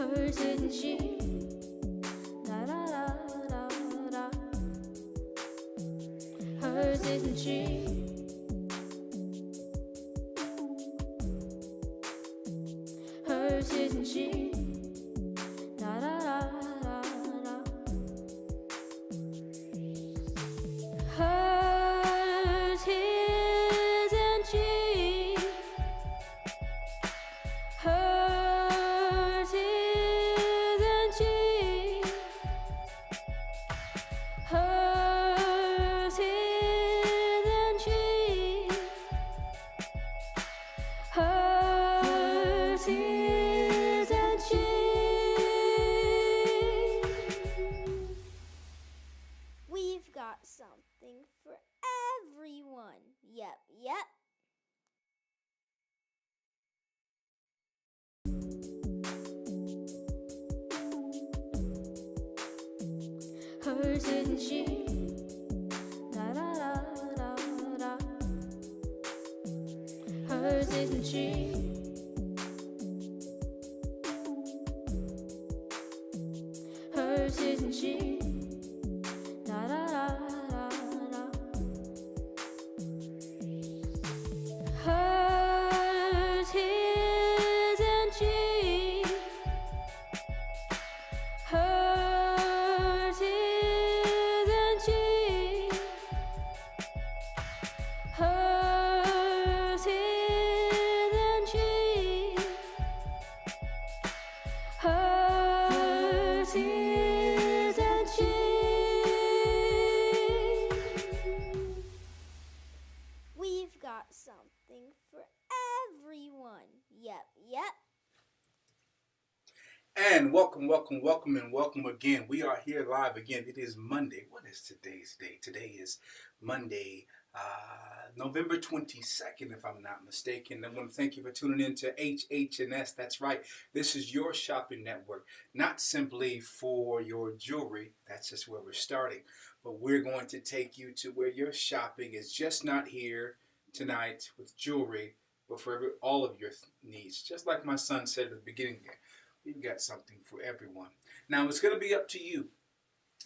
Hers isn't she? Da da da da da. Hers isn't she? Hers isn't she? Da da da da da. Hers, his, and she. Hers, his, and she. Hers, his, and she. Hers, his, and she. We've got something for everyone. Yep, yep. Hers isn't she? Da da da da da. Hers isn't she? Hers isn't she? Da da da da da. Hers, his, and she. Hers, his, and she. Hers, his, and she. Hers, his, and she. We've got something for everyone. Yep, yep. And welcome, and welcome again. We are here live again. It is Monday. What is today's date? Today is Monday, November 22nd, if I'm not mistaken. I want to thank you for tuning in to Hh&S. That's right. This is your shopping network, not simply for your jewelry. That's just where we're starting. But we're going to take you to where your shopping is just not here tonight with jewelry, but for all of your needs. Just like my son said at the beginning there. We've got something for everyone. Now, it's going to be up to you.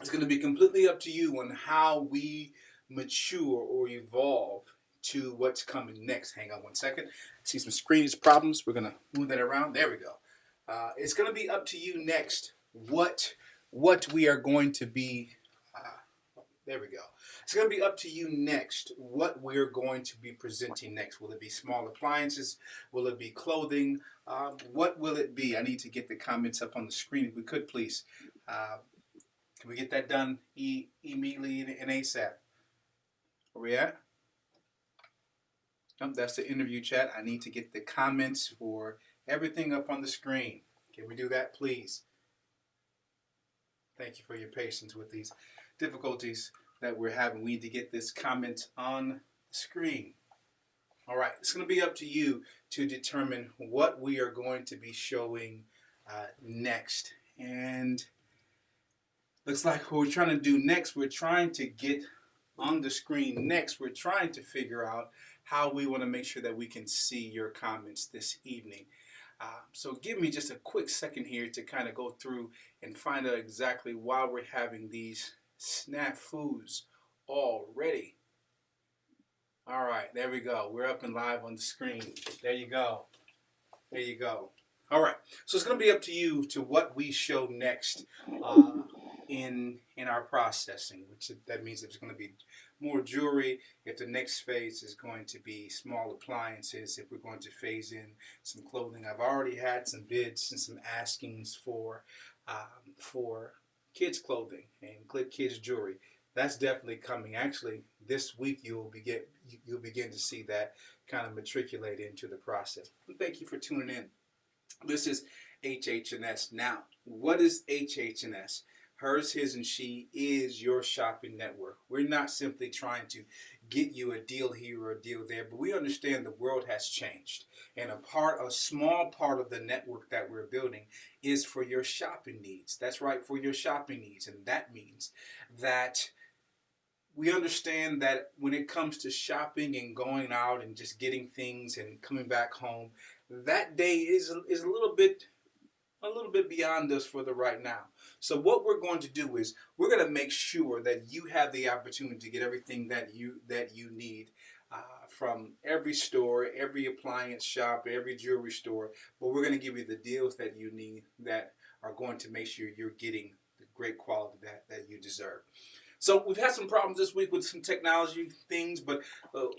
It's going to be completely up to you on how we mature or evolve to what's coming next. Hang on one second. I see some screen problems. We're going to move that around. There we go. It's going to be up to you next what we are going to be. There we go. It's going to be up to you next what we're going to be presenting next. Will it be small appliances? Will it be clothing? What will it be? I need to get the comments up on the screen if we could, please. Can we get that done immediately and ASAP? Where we at? Nope, that's the interview chat. I need to get the comments for everything up on the screen. Can we do that, please? Thank you for your patience with these difficulties that we're having. We need to get this comment on screen. All right, it's going to be up to you to determine what we are going to be showing next. And looks like what we're trying to do next, we're trying to get on the screen next. We're trying to figure out how we want to make sure that we can see your comments this evening. So give me just a quick second here to kind of go through and find out exactly why we're having these snafus already. All right, there we go. We're up and live on the screen. There you go. There you go. All right, so it's going to be up to you to what we show next in our processing, which that means there's going to be more jewelry. If the next phase is going to be small appliances, if we're going to phase in some clothing. I've already had some bids and some askings for kids clothing and kids jewelry. That's definitely coming. Actually, this week you'll begin to see that kind of matriculate into the process. And thank you for tuning in. This is Hh&S. Now, what is Hh&S? Hers, his, and she is your shopping network. We're not simply trying to get you a deal here or a deal there, but we understand the world has changed. And a small part of the network that we're building is for your shopping needs. That's right, for your shopping needs. And that means that we understand that when it comes to shopping and going out and just getting things and coming back home, that day is a little bit a little bit beyond us for the right now. So what we're going to do is we're going to make sure that you have the opportunity to get everything that you need from every store, every appliance shop, every jewelry store. But we're going to give you the deals that you need that are going to make sure you're getting the great quality that you deserve. So we've had some problems this week with some technology things, but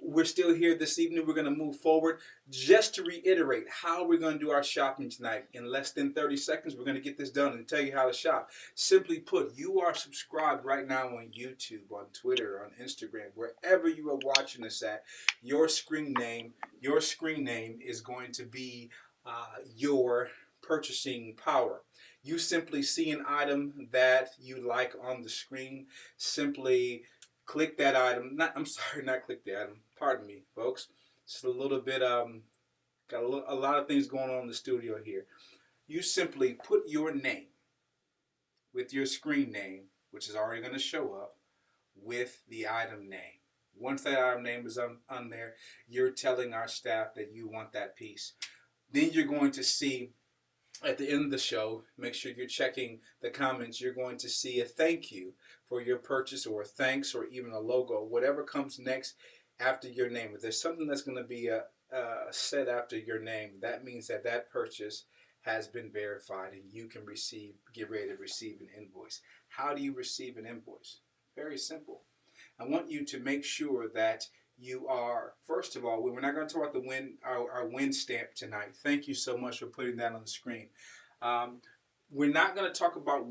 we're still here this evening. We're going to move forward. Just to reiterate how we're going to do our shopping tonight. In less than 30 seconds, we're going to get this done and tell you how to shop. Simply put, you are subscribed right now on YouTube, on Twitter, on Instagram, wherever you are watching us at. Your screen name is going to be your purchasing power. You simply see an item that you like on the screen, simply click that item. Not click the item. Pardon me, folks. Just a little bit got a lot of things going on in the studio here. You simply put your name with your screen name, which is already going to show up, with the item name. Once that item name is on there, you're telling our staff that you want that piece. Then you're going to see at the end of the show, make sure you're checking the comments. You're going to see a thank you for your purchase, or a thanks, or even a logo, whatever comes next after your name. If there's something that's going to be said after your name, that means that that purchase has been verified and you can get ready to receive an invoice. How do you receive an invoice? Very simple. I want you to make sure that you are, first of all, we're not going to talk about our win stamp tonight. Thank you so much for putting that on the screen. We're not going to talk about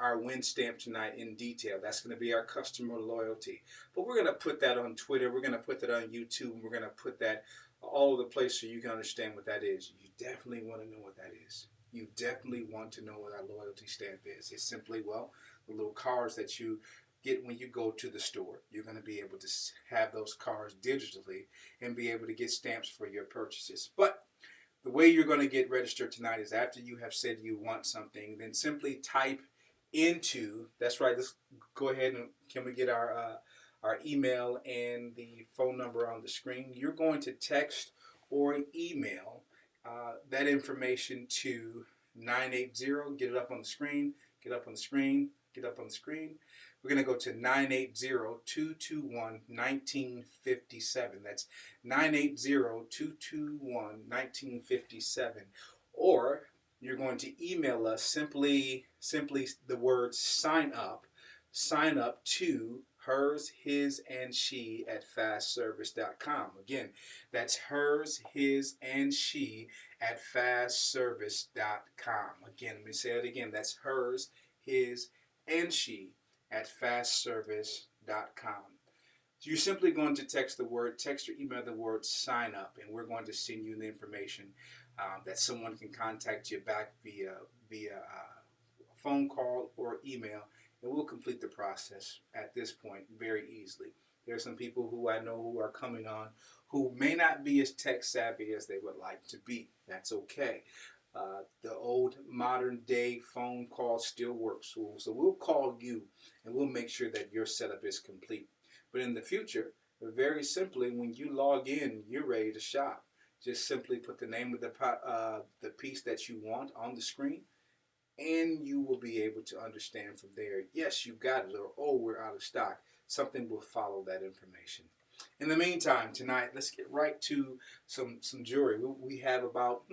our win stamp tonight in detail. That's going to be our customer loyalty. But we're going to put that on Twitter. We're going to put that on YouTube. And we're going to put that all over the place so you can understand what that is. You definitely want to know what that is. You definitely want to know what our loyalty stamp is. It's simply, well, the little cards that you get when you go to the store. You're going to be able to have those cards digitally and be able to get stamps for your purchases. But the way you're going to get registered tonight is after you have said you want something, then simply type into, that's right, let's go ahead and can we get our email and the phone number on the screen. You're going to text or email that information to 980, get it up on the screen, get up on the screen, get up on the screen. We're going to go to 980-221-1957. That's 980-221-1957. Or you're going to email us simply the word sign up to hers, his, and she at fastservice.com. Again, that's hers, his, and she at fastservice.com. Again, let me say it again. That's hers, his, and she at fastservice.com. So you're simply going to text or email the word sign up, and we're going to send you the information that someone can contact you back via phone call or email, and we'll complete the process at this point very easily. There are some people who I know who are coming on who may not be as tech savvy as they would like to be. That's okay. The old modern day phone call still works. So we'll call you and we'll make sure that your setup is complete. But in the future, very simply, when you log in, you're ready to shop. Just simply put the name of the piece that you want on the screen, and you will be able to understand from there, yes, you got it, or oh, we're out of stock. Something will follow that information. In the meantime, tonight, let's get right to some jewelry. We have about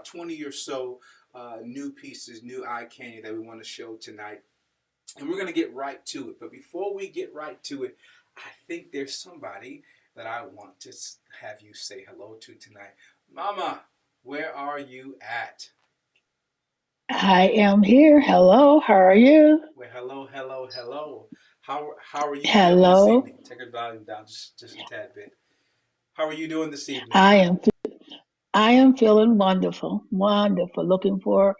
20 or so new pieces, new eye candy that we want to show tonight. And we're going to get right to it. But before we get right to it, I think there's somebody that I want to have you say hello to tonight. Mama, where are you at? I am here. Hello, how are you? Well, hello. How are you feeling this Hello. evening? Take her volume down just a tad bit. How are you doing this evening? I am I am feeling wonderful, wonderful. Looking for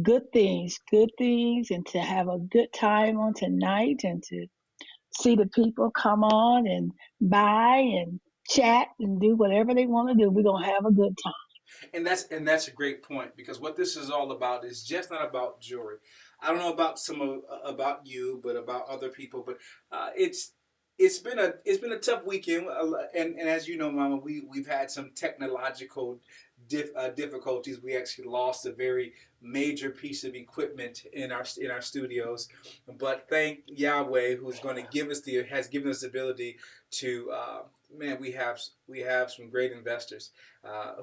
good things, and to have a good time on tonight, and to see the people come on and buy and chat and do whatever they want to do. We're gonna have a good time. And that's a great point, because what this is all about is just not about jewelry. I don't know about about you, but about other people. But it's been a tough weekend, and as you know, Mama, we've had some technological difficulties. We actually lost a very major piece of equipment in our studios, but thank Yahweh, who's going to give us has given us the ability to. Man, we have some great investors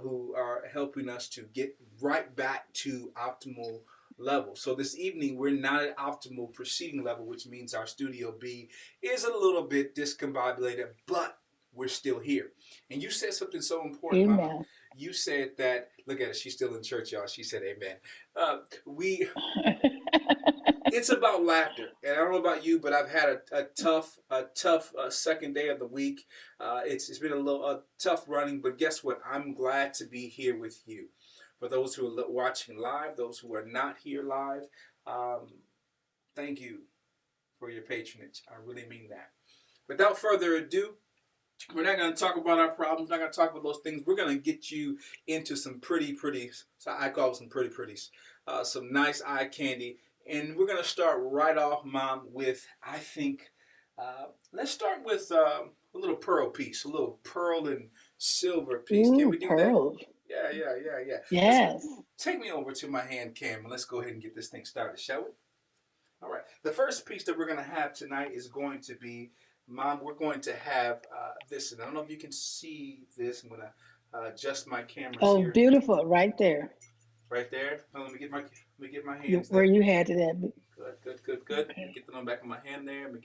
who are helping us to get right back to optimal level. So this evening we're not at optimal proceeding level, which means our studio B is a little bit discombobulated, but we're still here. And you said something so important, Mama. Amen. You said that. Look at her; she's still in church, y'all. She said, "Amen." We it's about laughter, and I don't know about you, but I've had a tough second day of the week. It's been a little tough running, but guess what? I'm glad to be here with you. For those who are watching live, those who are not here live, thank you for your patronage. I really mean that. Without further ado, we're not going to talk about our problems. We're not going to talk about those things. We're going to get you into some pretty, so I call them some pretties, some nice eye candy. And we're going to start right off, Mom, with, I think, let's start with a little pearl piece, a little pearl and silver piece. Ooh, Can we do pearls. that? Yeah. Yes. Take me over to my hand cam and let's go ahead and get this thing started, shall we? All right. The first piece that we're going to have tonight is going to be, Mom, we're going to have this. And I don't know if you can see this. I'm going to adjust my cameras Oh, here. beautiful. Right there. Right there. Oh, let me get my hands Where there. you had it at. Good. Okay. Get the one back in my hand there. Let me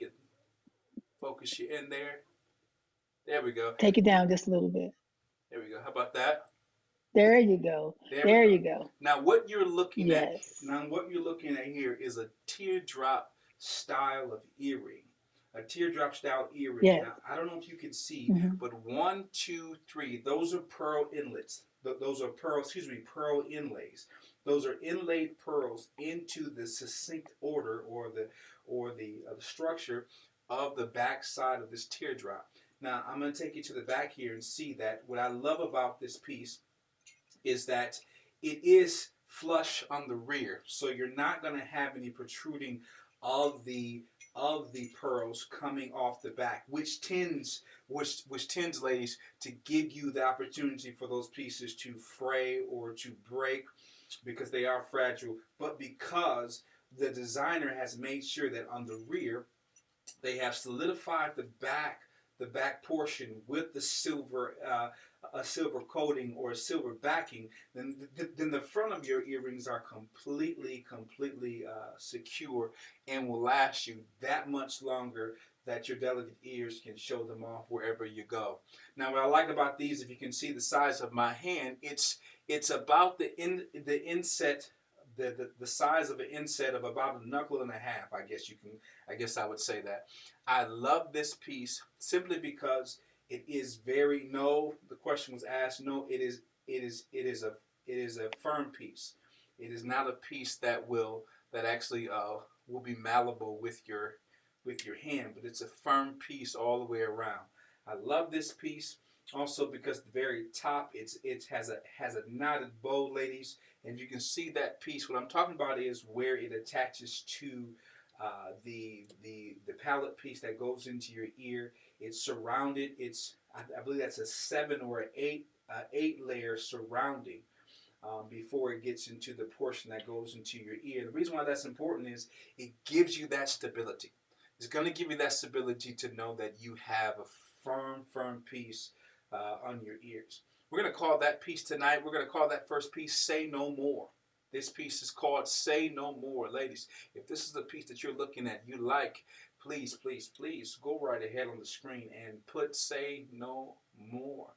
focus you in there. There we go. Take it down just a little bit. There we go. How about that? There you go. There you go. Now what you're looking at Yes. here is a teardrop style of earring. A teardrop style earring. Yes. Now I don't know if you can see, Mm-hmm. but 1, 2, 3, those are pearl inlets. Those are pearl inlays. Those are inlaid pearls into the succinct order or the structure of the back side of this teardrop. Now I'm going to take you to the back here and see that what I love about this piece is that it is flush on the rear, so you're not going to have any protruding of the pearls coming off the back, which tends, ladies, to give you the opportunity for those pieces to fray or to break because they are fragile. But because the designer has made sure that on the rear they have solidified the back portion with the silver a silver coating or a silver backing, then the front of your earrings are completely secure and will last you that much longer that your delicate ears can show them off wherever you go. Now what I like about these, if you can see the size of my hand, it's about the inset, the size of an inset of about a knuckle and a half. I guess I would say that. I love this piece simply because it is very, the question was asked, no, it is a firm piece. It is not a piece that actually will be malleable with your hand, but it's a firm piece all the way around. I love this piece also because the very top it has a knotted bow, ladies, and you can see that piece. What I'm talking about is where it attaches to the palette piece that goes into your ear. It's surrounded. I believe that's a 7 or an 8 layer surrounding before it gets into the portion that goes into your ear. The reason why that's important is it gives you that stability. It's going to give you that stability to know that you have a firm piece on your ears. We're going to call that piece tonight. We're going to call that first piece "Say No More." This piece is called "Say No More." Ladies, if this is the piece that you're looking at, you like, please go right ahead on the screen and put "Say No More."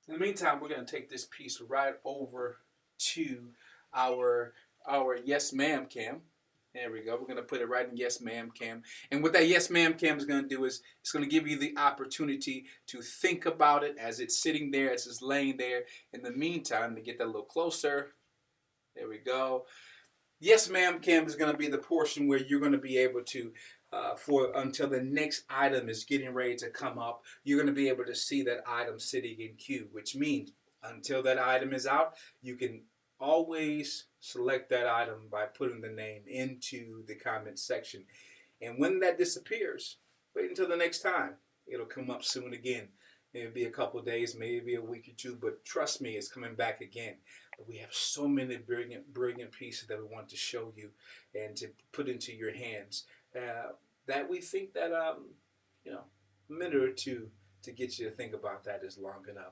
In the meantime, we're going to take this piece right over to our Yes Ma'am cam. There we go. We're going to put it right in Yes Ma'am cam. And what that Yes Ma'am cam is going to do is it's going to give you the opportunity to think about it as it's sitting there, as it's laying there. In the meantime, to get that a little closer, there we go. Yes Ma'am cam is going to be the portion where you're going to be able to, until the next item is getting ready to come up, you're going to be able to see that item sitting in queue, which means until that item is out, you can always select that item by putting the name into the comment section. And when that disappears, wait until the next time. It'll come up soon again. Maybe be a couple of days, maybe a week or two, but trust me, it's coming back again. But we have so many brilliant, brilliant pieces that we want to show you and to put into your hands that we think that you know, a minute or two to get you to think about that is long enough.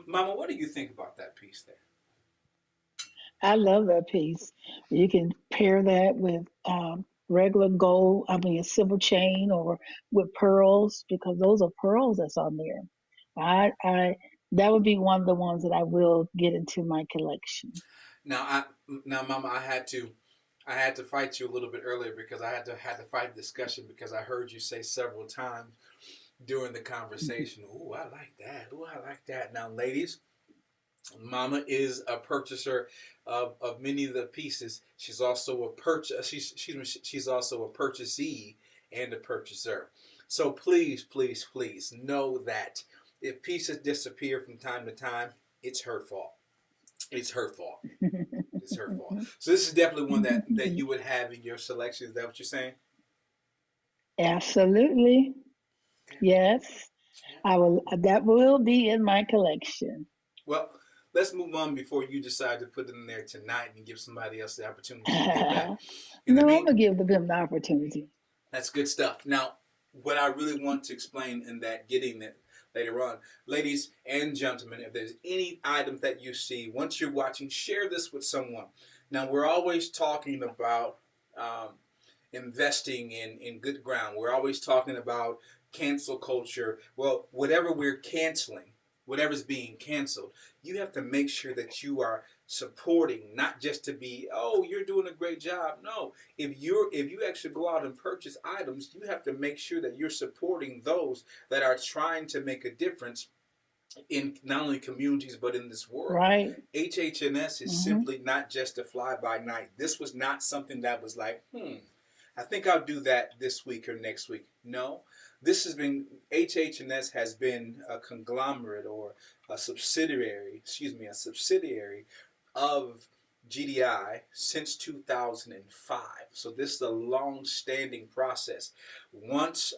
Mama, what do you think about that piece there? I love that piece. You can pair that with regular gold, I mean, a silver chain, or with pearls, because those are pearls that's on there. I that would be one of the ones that I will get into my collection. Now, now, Mama, I had to fight you a little bit earlier because I had to fight discussion because I heard you say several times during the conversation, "Ooh, I like that. Ooh, I like that." Now, ladies, Mama is a purchaser of many of the pieces. She's also a she's also a purchasee and a purchaser. So please, please, please know that if pieces disappear from time to time, it's her fault. It's her fault. It's her fault. So this is definitely one that you would have in your selection. Is that what you're saying? Absolutely. Yes. I will that will be in my collection. Well, let's move on before you decide to put it in there tonight and give somebody else the opportunity to get that. No, In the I'm mean, gonna give them the opportunity. that's good stuff. Now, what I really want to explain in that getting it later on, ladies and gentlemen, if there's any item that you see, once you're watching, share this with someone. Now, we're always talking about um, investing in good ground. We're always talking about cancel culture. Well, whatever we're canceling, whatever's being canceled, you have to make sure that you are supporting, not just to be, oh, you're doing a great job. No, if you actually go out and purchase items, you have to make sure that you're supporting those that are trying to make a difference in not only communities but in this world. Right. Hh&S is Hmm. simply not just a fly by night. This was not something that was like, I think I'll do that this week or next week. No, this has been Hh&S has been a conglomerate or a subsidiary of GDI since 2005. So this is a long-standing process. Once,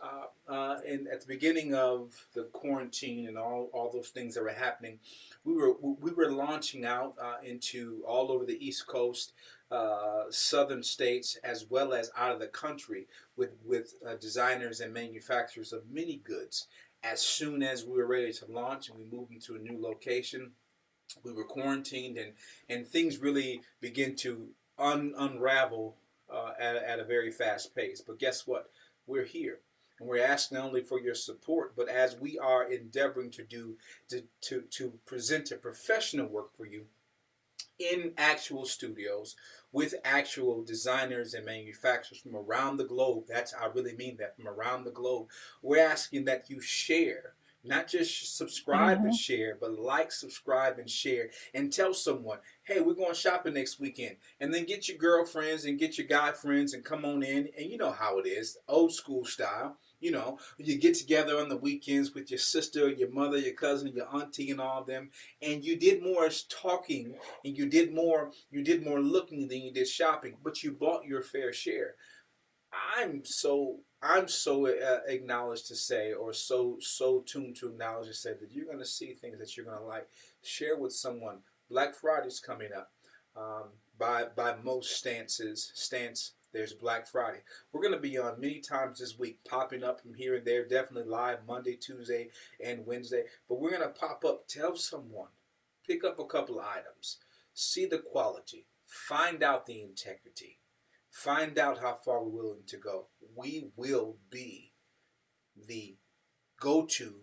at the beginning of the quarantine and all those things that were happening, we were launching out into all over the East Coast, southern states, as well as out of the country with designers and manufacturers of many goods. As soon as we were ready to launch and we moved into a new location, we were quarantined and things really begin to unravel at a very fast pace. But guess what? We're here. And we're asking not only for your support, but as we are endeavoring to do to present a professional work for you in actual studios with actual designers and manufacturers from around the globe. That's I really mean that, from around the globe. We're asking that you share, not just subscribe and Hmm. share, but like, subscribe, and share, and tell someone, hey, we're going shopping next weekend. And then get your girlfriends and get your guy friends and come on in. And you know how it is, old school style. You know, you get together on the weekends with your sister, your mother, your cousin, your auntie, and all of them, and you did more talking, and you did more looking than you did shopping, but you bought your fair share. I'm so acknowledged to say, or so tuned to acknowledge to say that you're going to see things that you're going to like. Share with someone. Black Friday's coming up. By most stance, there's Black Friday. We're going to be on many times this week, popping up from here and there. Definitely live Monday, Tuesday, and Wednesday. But we're going to pop up. Tell someone. Pick up a couple of items. See the quality. Find out the integrity. Find out how far we're willing to go. We will be the go-to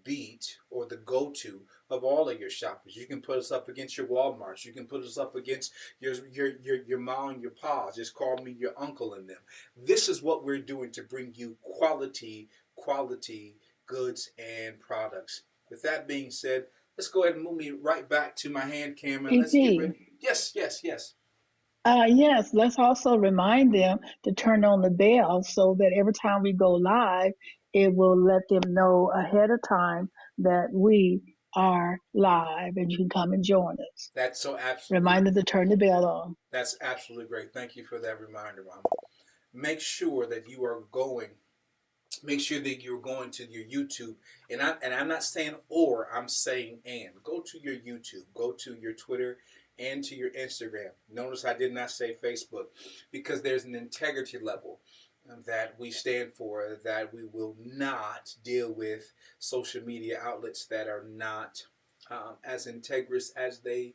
beat or the go-to of all of your shoppers. You can put us up against your Walmarts. You can put us up against your mom and your pa. Just call me your uncle and them. This is what we're doing to bring you quality goods and products. With that being said, let's go ahead and move me right back to my hand camera. Let's get EP. ready. Yes, yes, yes. Yes, let's also remind them to turn on the bell so that every time we go live, it will let them know ahead of time that we are live and you can come and join us. That's so absolutely Remind them to turn the bell on. That's absolutely great. Thank you for that reminder, Mama. Make sure that you are going make sure that you're going to your YouTube, and I'm not saying or, I'm saying and. Go to your YouTube, go to your Twitter, and to your Instagram. Notice I did not say Facebook, because there's an integrity level that we stand for, that we will not deal with social media outlets that are not as integrous as they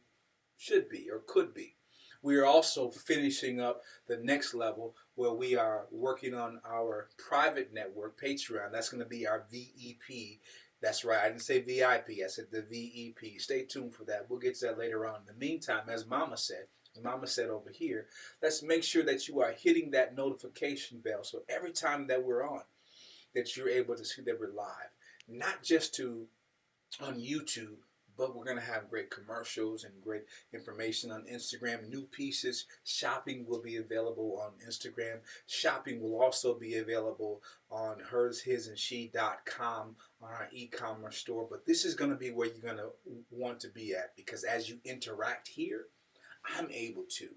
should be or could be. We are also finishing up the next level where we are working on our private network, Patreon. That's going to be our VEP. That's right. I didn't say VIP. I said the VEP. Stay tuned for that. We'll get to that later on. In the meantime, as Mama said over here, let's make sure that you are hitting that notification bell. So every time that we're on, that you're able to see that we're live. Not just on YouTube, but we're going to have great commercials and great information on Instagram. New pieces. Shopping will be available on Instagram. Shopping will also be available on hers.hisandShe.com, on our e-commerce store. But this is going to be where you're going to want to be at, because as you interact here, I'm able to,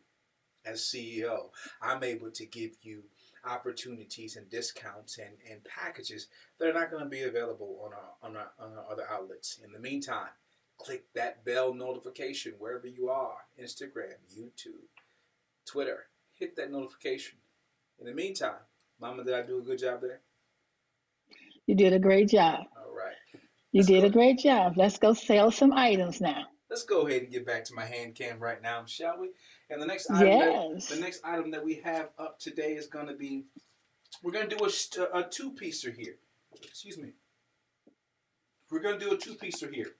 as CEO, I'm able to give you opportunities and discounts and packages that are not going to be available on our other outlets. In the meantime, click that bell notification wherever you are. Instagram, YouTube, Twitter. Hit that notification. In the meantime, Mama, did I do a good job there? You did a great job. All right. You did a great job. Let's go sell some items now. Let's go ahead and get back to my hand cam right now, shall we? And the next item that we have up today is going to be, we're going to do a two-piecer here. Excuse me. We're going to do a two-piecer here.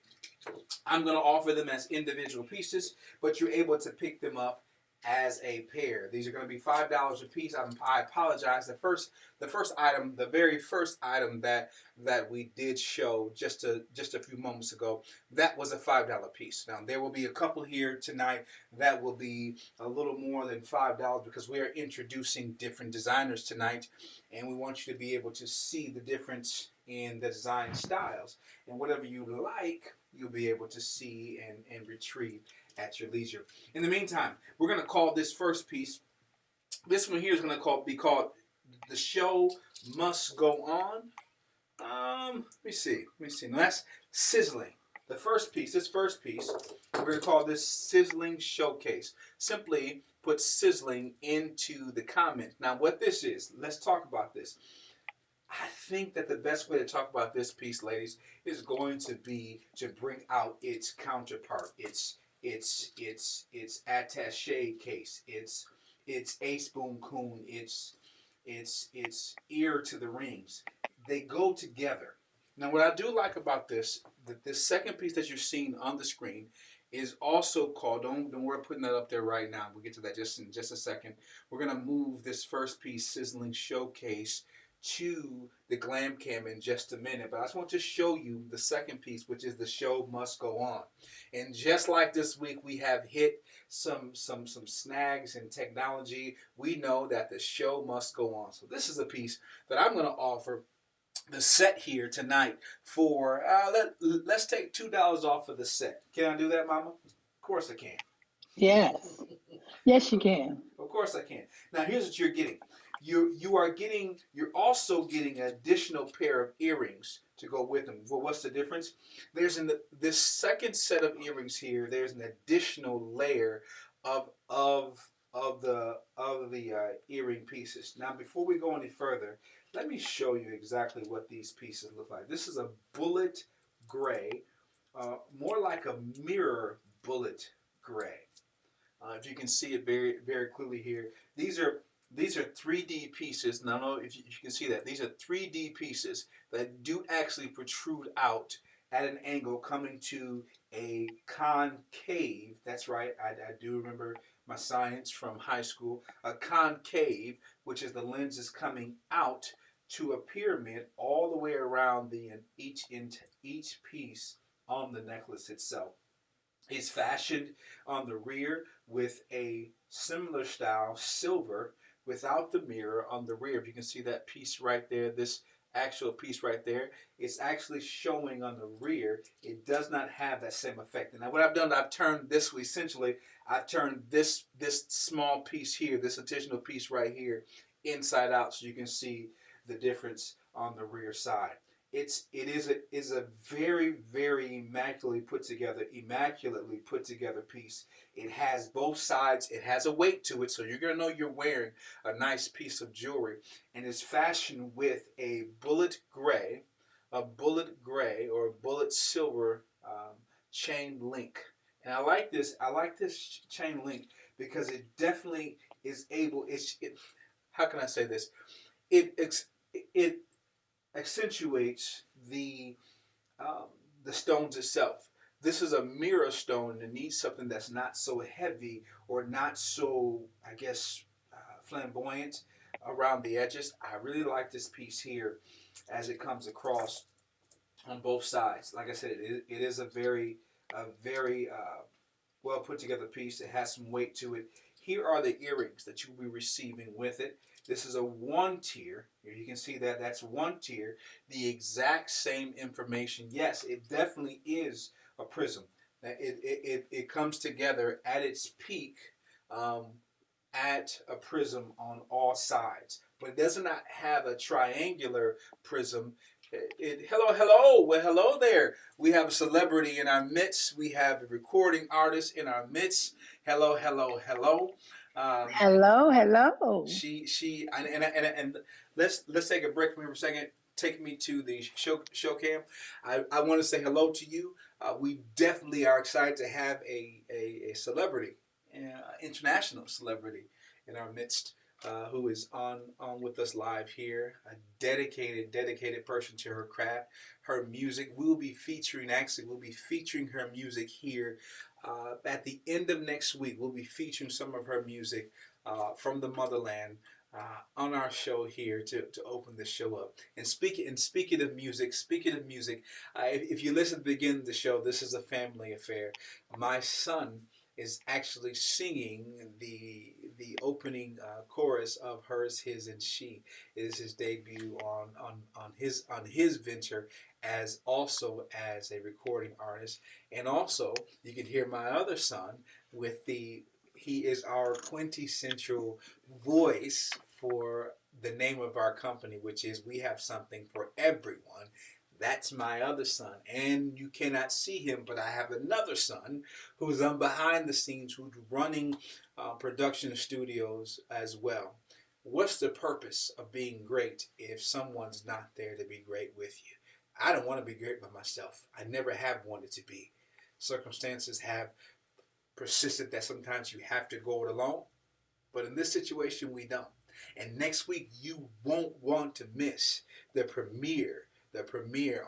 I'm going to offer them as individual pieces, but you're able to pick them up as a pair. These are going to be $5 a piece. I apologize. The very first item that we did show just a few moments ago, that was a $5 piece. Now there will be a couple here tonight that will be a little more than $5, because we are introducing different designers tonight, and we want you to be able to see the difference in the design styles, and whatever you like, you'll be able to see and retrieve at your leisure. In the meantime, we're going to call this first piece, this one here is going to be called The Show Must Go On. Let me see. Now that's sizzling. This first piece, we're going to call this Sizzling Showcase. Simply put sizzling into the comment. Now what this is, let's talk about this. I think that the best way to talk about this piece, ladies, is going to be to bring out its counterpart, its attache case, its ace boom coon, its ear to the rings. They go together. Now, what I do like about this, that this second piece that you're seeing on the screen is also called, don't worry putting that up there right now. We'll get to that in just a second. We're going to move this first piece, Sizzling Showcase, to the glam cam in just a minute, but I just want to show you the second piece, which is The Show Must Go On. And just like this week we have hit some snags in technology, we know that the show must go on. So this is a piece that I'm going to offer the set here tonight for let's take $2 off of the set. Can I do that, Mama? Of course I can. Yes. Yes, you can. Of course I can. Now here's what you're getting. You're also getting an additional pair of earrings to go with them. Well, what's the difference? There's this second set of earrings here. There's an additional layer of the earring pieces. Now, before we go any further, let me show you exactly what these pieces look like. This is a bullet gray, more like a mirror bullet gray. If you can see it very, very clearly here, these are 3D pieces. Now, I don't know if you can see that. These are 3D pieces that do actually protrude out at an angle, coming to a concave. That's right. I do remember my science from high school. A concave, which is the lenses coming out to a pyramid all the way around each piece on the necklace itself. It's fashioned on the rear with a similar style silver, without the mirror on the rear. If you can see that piece right there, this actual piece right there, it's actually showing on the rear. It does not have that same effect. And now what I've done, I've turned this, essentially, I've turned this small piece here, this additional piece right here, inside out, so you can see the difference on the rear side. It is a very very immaculately put together piece. It has both sides. It has a weight to it, so you're gonna know you're wearing a nice piece of jewelry, and it's fashioned with a bullet gray or bullet silver chain link. And I like this. I like this chain link because it definitely is able. How can I say this? It it accentuates um, the stones itself. This is a mirror stone and needs something that's not so heavy or not so, I guess, flamboyant around the edges. I really like this piece here as it comes across on both sides. Like I said, it is a very well put together piece. It has some weight to it. Here are the earrings that you will be receiving with it. This is a one tier. Here you can see that that's one tier. The exact same information. Yes, it definitely is a prism. It comes together at its peak um, at a prism on all sides, but it does not have a triangular prism. Hello. Well, hello there. We have a celebrity in our midst. We have a recording artist in our midst. Hello. Um, Hello, hello. and let's take a break from here for a second. Take me to the show cam. I want to say hello to you. We definitely are excited to have a celebrity, international celebrity, in our midst. Who is on with us live here? A dedicated person to her craft, her music. We'll be featuring her music here at the end of next week. We'll be featuring some of her music from the motherland on our show here to open the show up. And speaking of music, if you listen to the beginning of the show, this is a family affair. My son is actually singing the opening chorus of Hers, His, and She. It is his debut on his venture as also as a recording artist, and also you can hear my other son with the he is our quintessential voice for the name of our company, which is We Have Something for Everyone. That's my other son, and you cannot see him, but I have another son who's on behind the scenes, who's running production studios as well. What's the purpose of being great if someone's not there to be great with you? I don't want to be great by myself. I never have wanted to be. Circumstances have persisted that sometimes you have to go it alone, but in this situation we don't. And next week you won't want to miss the premiere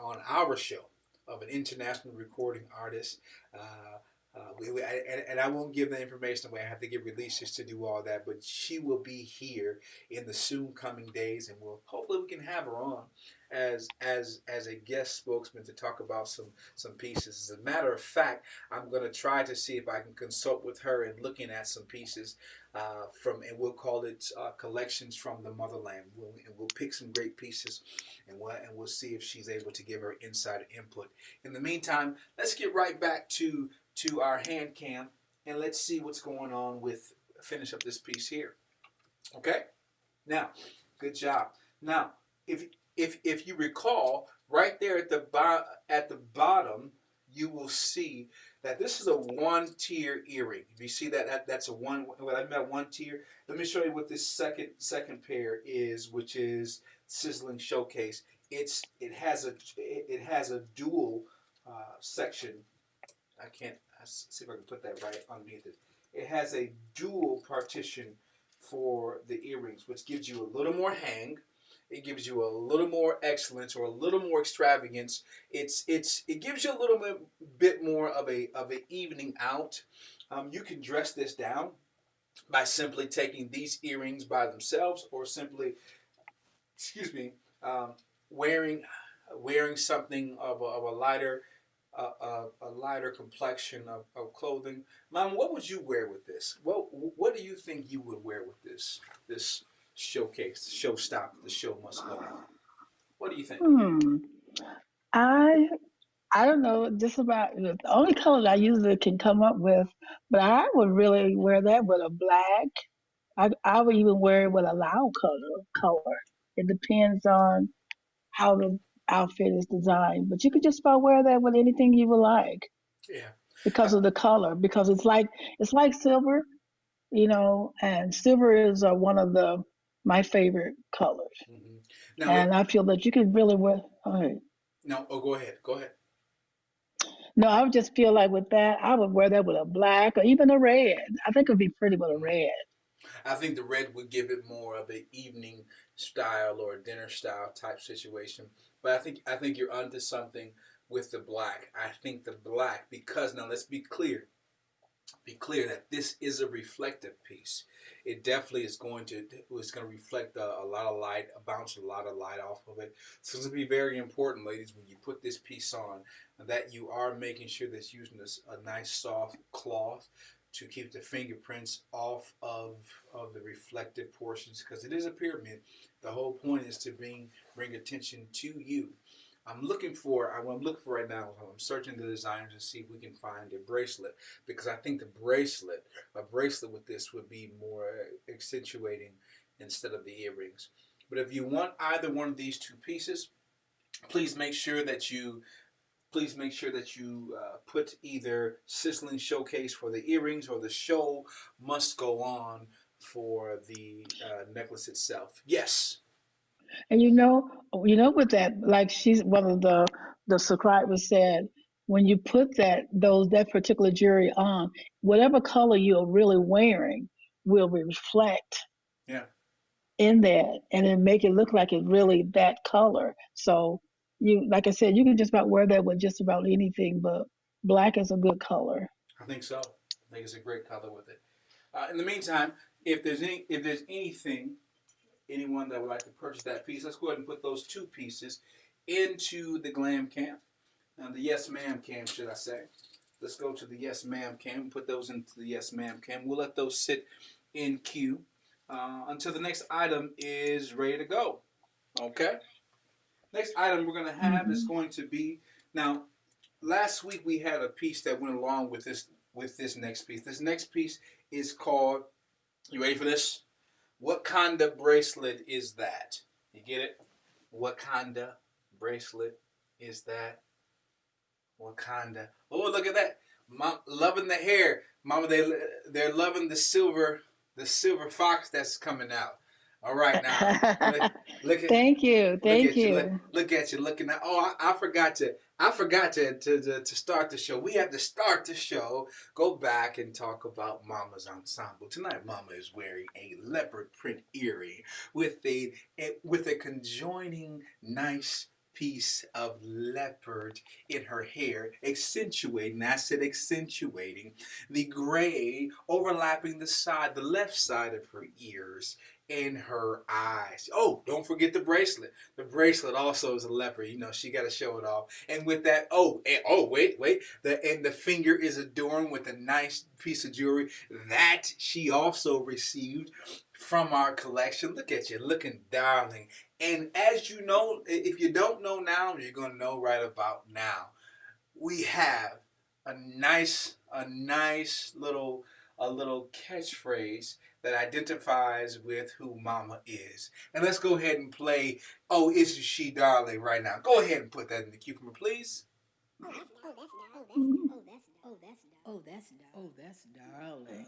on our show of an international recording artist. And I won't give the information away. I have to get releases to do all that. But she will be here in the soon coming days, and hopefully we can have her on as a guest spokesman to talk about some pieces. As a matter of fact, I'm going to try to see if I can consult with her in looking at some pieces and we'll call it collections from the motherland. We'll pick some great pieces, and we'll see if she's able to give her insider input. In the meantime, let's get right back to our hand cam, and let's see what's going on with finish up this piece here. Okay, now, good job. Now, if you recall, right there at the bottom, you will see that this is a one-tier earring. If you see that's a one. What I meant one tier. Let me show you what this second pair is, which is Sizzling Showcase. It has a dual section. I can't see if I can put that right underneath it. It has a dual partition for the earrings, which gives you a little more hang. It gives you a little more excellence or a little more extravagance. It gives you a little bit more of a evening out. You can dress this down by simply taking these earrings by themselves, or simply, um, wearing something of a lighter complexion of clothing. Mom, what would you wear with this? What do you think you would wear with this showcase, the show must go on? What do you think? Hmm. I I don't know. Just about the only color I usually can come up with, but I would really wear that with a black. I would even wear it with a loud color. It depends on. how the outfit is designed. But you could just about wear that with anything you would like Yeah. because of the color. Because it's like silver, and silver is one of the my favorite colors. hmm Now And look. I feel that you could really wear. Okay. No. Oh, go ahead. Go ahead. No, I would just feel like with that, I would wear that with a black or even a red. I think it would be pretty with a Mm. red. I think the red would give it more of an evening style or a dinner style type situation. But I think you're onto something with the black. I think the black, because now let's be clear that this is a reflective piece. It definitely is going to reflect a lot of light, bounce a lot of light off of it. So it's going to be very important, ladies, when you put this piece on, that you are making sure that you're using a nice soft cloth to keep the fingerprints off of the reflective portions, because it is a pyramid. The whole point is to bring attention to you. I'm looking for right now. I'm searching the designers to see if we can find a bracelet, because I think a bracelet with this would be more accentuating instead of the earrings. But if you want either one of these two pieces, please make sure that you put either sizzling showcase for the earrings, or the show must go on for the necklace itself. Yes. And with that, like she's one of the subscribers said, when you put that particular jewelry on, whatever color you're really wearing will reflect Yeah. in that, and then make it look like it's really that color. So like I said, you can just about wear that with just about anything, but black is a good color. I think so. I think it's a great color with it. In the meantime, if there's anyone that would like to purchase that piece, let's go ahead and put those two pieces into the glam cam, the yes ma'am cam, should I say? Let's go to the yes ma'am cam. Put those into the yes ma'am cam. We'll let those sit in queue until the next item is ready to go. Okay. Next item we're going to have is Hmm. going to be now. Last week we had a piece that went along with this next piece. This next piece is called. You ready for this? What kind of bracelet is that? You get it? What kind of bracelet is that? What kind of? Oh, look at that! Mom, loving the hair, Mama. They're loving the silver fox that's coming out. All right, now look at Thank you, look thank at you you. look at you looking at. Oh, I forgot to start the show. We have to start the show. Go back and talk about Mama's ensemble tonight. Mama is wearing a leopard print earring with a conjoining nice piece of leopard in her hair, accentuating, I said accentuating, the gray overlapping the left side of her ears and her eyes. Oh, don't forget the bracelet. The bracelet also is a leopard. She got to show it off. And with that, wait. The finger is adorned with a nice piece of jewelry that she also received from our collection. Look at you, looking darling. And as you know, if you don't know now, you're gonna know right about now. We have a nice little catchphrase that identifies with who Mama is. And let's go ahead and play "Oh, Isn't She Darling" right now. Go ahead and put that in the queue for me, please. That's darling.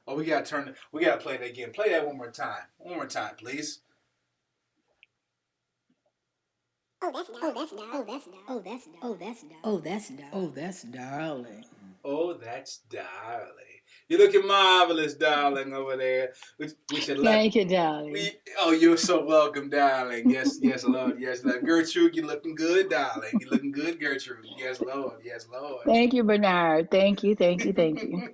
Oh, we gotta play that again. Play that one more time. One more time, please. That's darling. Oh, that's darling. You're looking marvelous, darling, over there with your left. Thank you, darling. Oh, you're so welcome, darling. Yes, yes, Lord. Yes, Lord. Gertrude, you're looking good, darling. You're looking good, Gertrude. Yes, Lord. Yes, Lord. Thank you, Bernard. Thank you, thank you, thank you.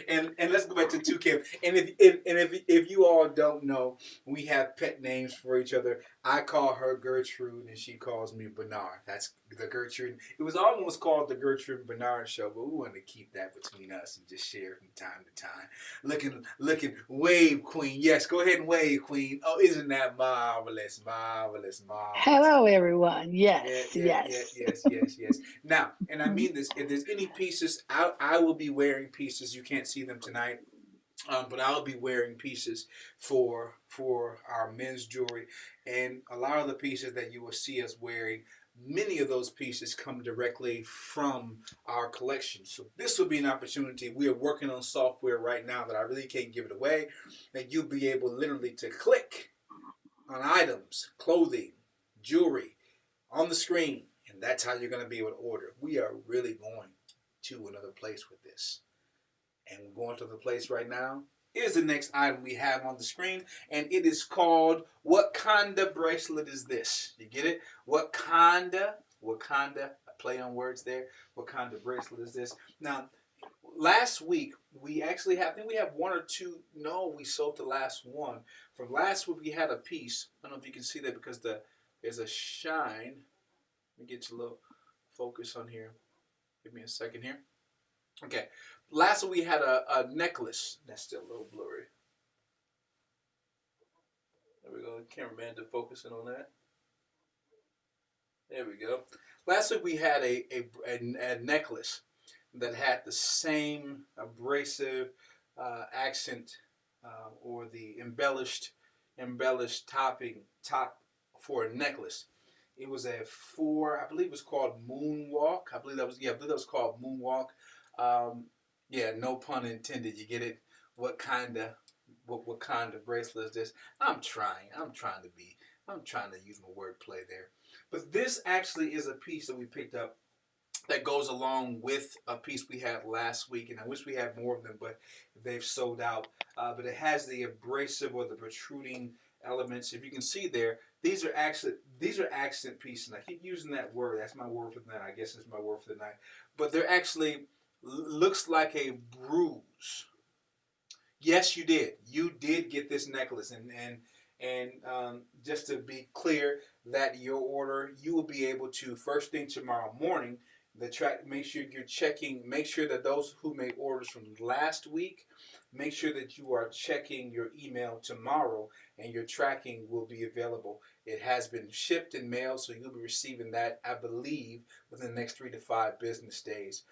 and let's go back to Toucan. And if you all don't know, we have pet names for each other. I call her Gertrude, and she calls me Bernard. That's the Gertrude. It was almost called the Gertrude Bernard Show, but we wanted to keep that between us and just share from time to time. Looking, wave, Queen. Yes, go ahead and wave, Queen. Oh, isn't that marvelous, marvelous, marvelous? Hello, everyone. Yeah, Yes, yeah, yeah, yes. yes. Now, and I mean this, if there's any pieces, I will be wearing pieces. You can't see them tonight. But I'll be wearing pieces for our men's jewelry, and a lot of the pieces that you will see us wearing, many of those pieces come directly from our collection. So this will be an opportunity. We are working on software right now that I really can't give it away, that you'll be able literally to click on items, clothing, jewelry on the screen, and that's how you're going to be able to order. We are really going to another place with this. And we're going to the place right now. Here's the next item we have on the screen, and it is called What Kinda Bracelet Is This? You get it? What kinda, a play on words there. What kind of bracelet is this? Now, last week, we actually have, I think we have one or two, no, we sold the last one. From last week, we had a piece. I don't know if you can see that because there's a shine. Let me get you a little focus on here. Give me a second here. Okay, last we had a necklace. That's still a little blurry. There we go. The cameraman to focus in on that. There we go. Last week we had a necklace that had the same abrasive accent or the embellished top for a necklace. It was a I believe it was called Moonwalk. I believe that was called Moonwalk. Yeah, no pun intended. You get it? What kind of bracelet is this? I'm trying to use my wordplay there. But this actually is a piece that we picked up that goes along with a piece we had last week, and I wish we had more of them, but they've sold out. But it has the abrasive or the protruding elements. If you can see there, these are accent pieces. And I keep using that word. That's my word for the night. I guess it's my word for the night. But they're actually looks like a bruise. Yes, you did. You did get this necklace, and just to be clear, that your order, you will be able to first thing tomorrow morning. Make sure you're checking. Make sure that those who made orders from last week, make sure that you are checking your email tomorrow, and your tracking will be available. It has been shipped and mailed, so you'll be receiving that, I believe, within the next 3 to 5 business days.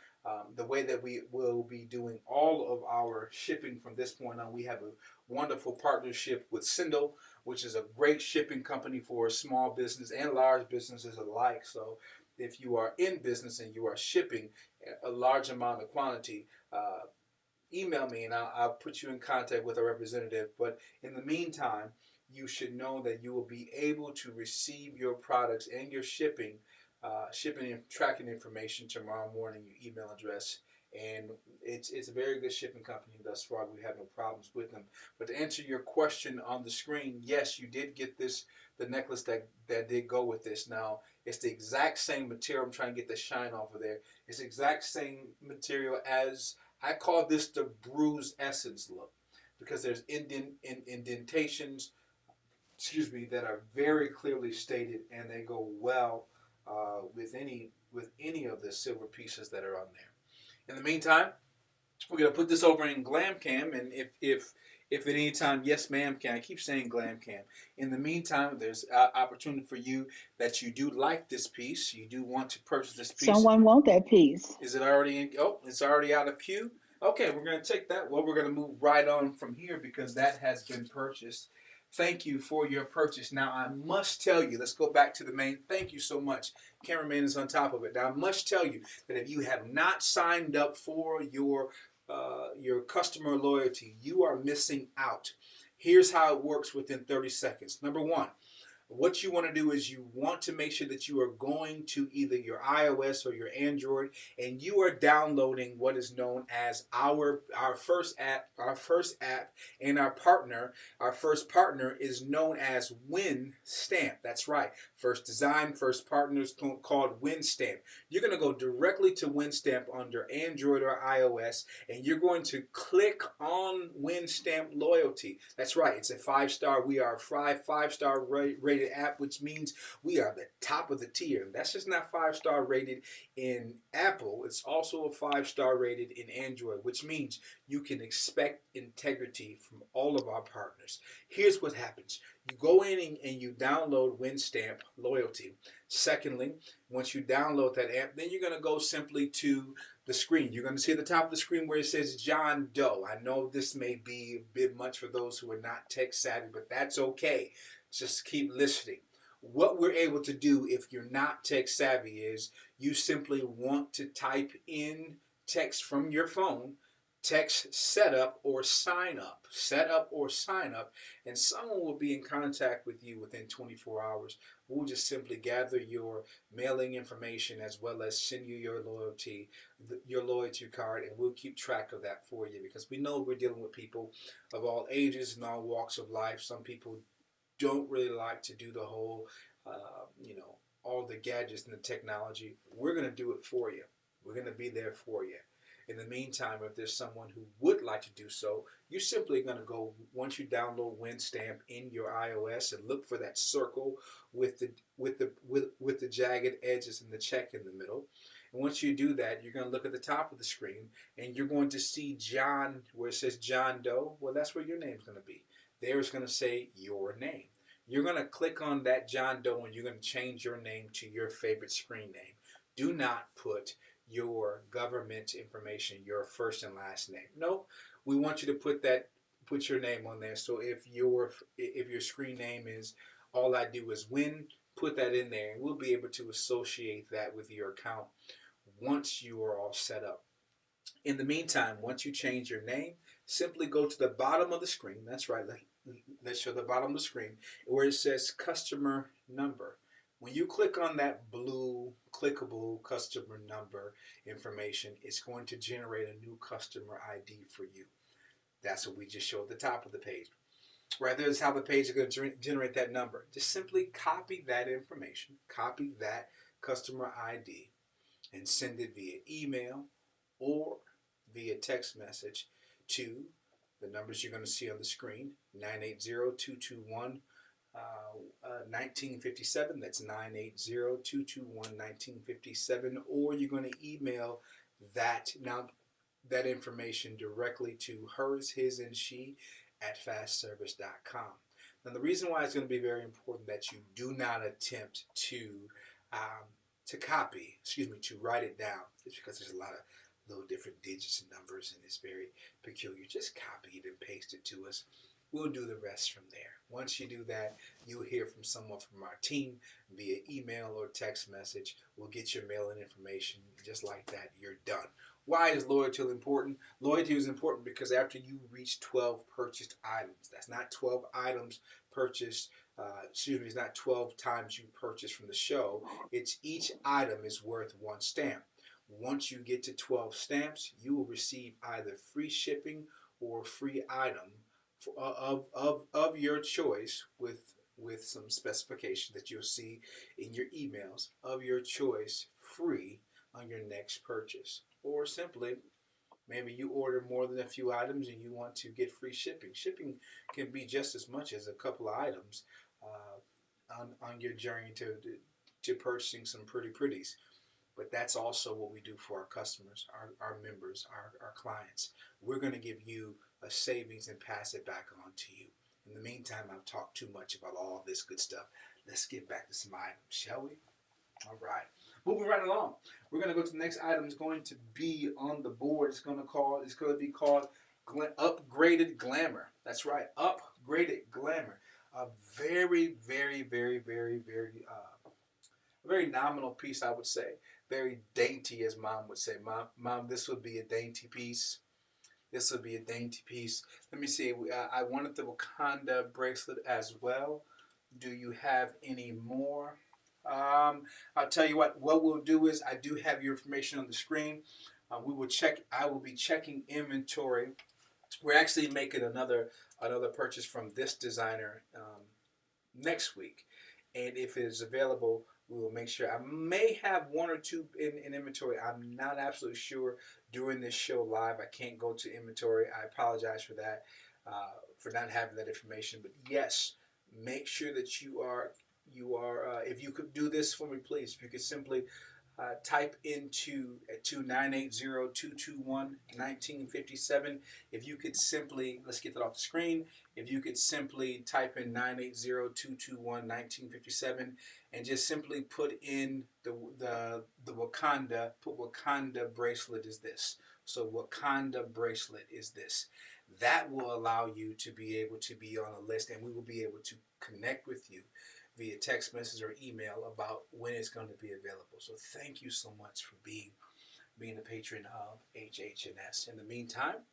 The way that we will be doing all of our shipping from this point on, we have a wonderful partnership with Sindel, which is a great shipping company for small business and large businesses alike. So if you are in business and you are shipping a large amount of quantity, email me and I'll put you in contact with a representative. But in the meantime, you should know that you will be able to receive your products and your shipping and tracking information tomorrow morning, your email address. And it's a very good shipping company thus far. We have no problems with them. But to answer your question on the screen, yes, you did get the necklace that did go with this. Now, it's the exact same material. I'm trying to get the shine off of there. It's the exact same material as, I call this the bruise essence look, because there's indentations, that are very clearly stated, and they go well with any of the silver pieces that are on there. In the meantime, we're going to put this over in Glam Cam, and if at any time, yes ma'am can, I keep saying Glam Cam. In the meantime, there's opportunity for you that you do like this piece, you do want to purchase this piece. Someone want that piece. Is it already in? Oh, it's already out of queue. Okay, we're going to take that. Well, we're going to move right on from here because that has been purchased. Thank you for your purchase. Now, I must tell you, let's go back to the main. Thank you so much. Cameraman is on top of it. Now, I must tell you that if you have not signed up for your customer loyalty, you are missing out. Here's how it works within 30 seconds. Number one, what you want to do is you want to make sure that you are going to either your iOS or your Android, and you are downloading what is known as our first app, and our first partner is known as WinStamp. That's right. First design, first partner is called WinStamp. You're going to go directly to WinStamp under Android or iOS, and you're going to click on WinStamp Loyalty. That's right. It's a 5-star. We are a 5-star rated rated app, which means we are the top of the tier. That's just not 5-star rated in Apple. It's also a 5-star rated in Android, which means you can expect integrity from all of our partners. Here's what happens. You go in and you download WinStamp Loyalty. Secondly, once you download that app, then you're going to go simply to the screen. You're going to see at the top of the screen where it says John Doe. I know this may be a bit much for those who are not tech savvy, but that's okay. Just keep listening. What we're able to do if you're not tech savvy is you simply want to type in text from your phone, text setup or sign up, and someone will be in contact with you within 24 hours. We'll just simply gather your mailing information as well as send you your loyalty card, and we'll keep track of that for you because we know we're dealing with people of all ages and all walks of life. Some people don't really like to do the whole, all the gadgets and the technology. We're going to do it for you. We're going to be there for you. In the meantime, if there's someone who would like to do so, you're simply going to go, once you download WinStamp in your iOS, and look for that circle with the jagged edges and the check in the middle. And once you do that, you're going to look at the top of the screen, and you're going to see John, where it says John Doe. Well, that's where your name's going to be. There it's going to say your name. You're going to click on that John Doe, and you're going to change your name to your favorite screen name. Do not put your government information, your first and last name. No, we want you to put your name on there. So if your screen name is All I Do Is Win, put that in there, and we'll be able to associate that with your account once you are all set up. In the meantime, once you change your name, simply go to the bottom of the screen. That's right. Let's show the bottom of the screen where it says customer number. When you click on that blue clickable customer number information, it's going to generate a new customer ID for you. That's what we just showed at the top of the page. Right there is how the page is going to generate that number. Just simply copy that information, copy that customer ID, and send it via email or via text message to the numbers you're going to see on the screen, 980-221 1957. That's 980-221-1957. Or you're going to email that information directly to hers, his, and she at fastservice.com. Now, the reason why it's going to be very important that you do not attempt to write it down is because there's a lot of little different digits and numbers, and it's very peculiar. Just copy it and paste it to us. We'll do the rest from there. Once you do that, you'll hear from someone from our team via email or text message. We'll get your mailing information. Just like that, you're done. Why is loyalty important? Loyalty is important because after you reach 12 purchased items, that's not 12 items purchased, it's not 12 times you purchase from the show. It's each item is worth 1 stamp. Once you get to 12 stamps, you will receive either free shipping or a free item of your choice with some specification that you'll see in your emails of your choice, free on your next purchase. Or simply, maybe you order more than a few items and you want to get free shipping. Shipping can be just as much as a couple of items on your journey to purchasing some pretties. But that's also what we do for our customers, our members, our clients. We're going to give you a savings and pass it back on to you. In the meantime, I've talked too much about all this good stuff. Let's get back to some items, shall we? All right. Moving right along. We're going to go to the next item. It's going to be on the board. It's going to be called Upgraded Glamour. That's right. Upgraded Glamour. A very, very, very, very, very nominal piece, I would say. Very dainty, as Mom would say. Mom, this would be a dainty piece. This would be a dainty piece. Let me see. I wanted the Wakanda bracelet as well. Do you have any more? I'll tell you what we'll do is I do have your information on the screen. We will check. I will be checking inventory. We're actually making another purchase from this designer next week, and if it is available, we will make sure. I may have 1 or 2 in inventory. I'm not absolutely sure during this show live. I can't go to inventory. I apologize for that, for not having that information. But yes, make sure that you are You are, if you could do this for me, please. If you could simply type into 980-221-1957. If you could simply, let's get that off the screen. If you could simply type in 980-221-1957 and just simply put in the Wakanda, put Wakanda bracelet is this. So Wakanda bracelet is this. That will allow you to be able to be on a list, and we will be able to connect with you via text message or email about when it's going to be available. So thank you so much for being a patron of Hh&S. In the meantime,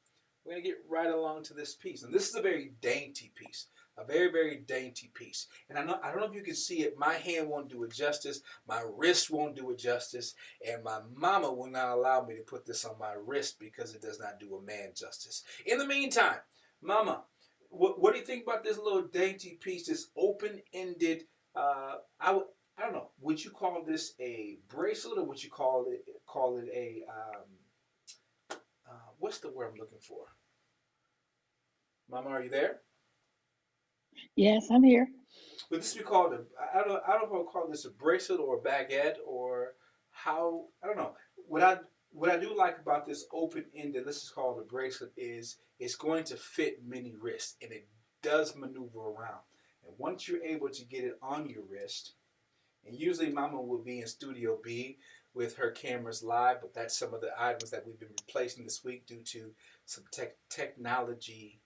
we're going to get right along to this piece. And this is a very dainty piece, a very, very dainty piece. And I don't know if you can see it. My hand won't do it justice. My wrist won't do it justice. And my mama will not allow me to put this on my wrist because it does not do a man justice. In the meantime, mama, what do you think about this little dainty piece, this open-ended, I don't know, would you call this a bracelet or would you call it a, what's the word I'm looking for? Mama, are you there? Yes, I'm here. Would this be called I don't know if I would call this a bracelet or a baguette or how, I don't know. What I do like about this open-ended, let's just call it a bracelet, is it's going to fit many wrists and it does maneuver around. And once you're able to get it on your wrist, and usually Mama will be in Studio B with her cameras live, but that's some of the items that we've been replacing this week due to some technology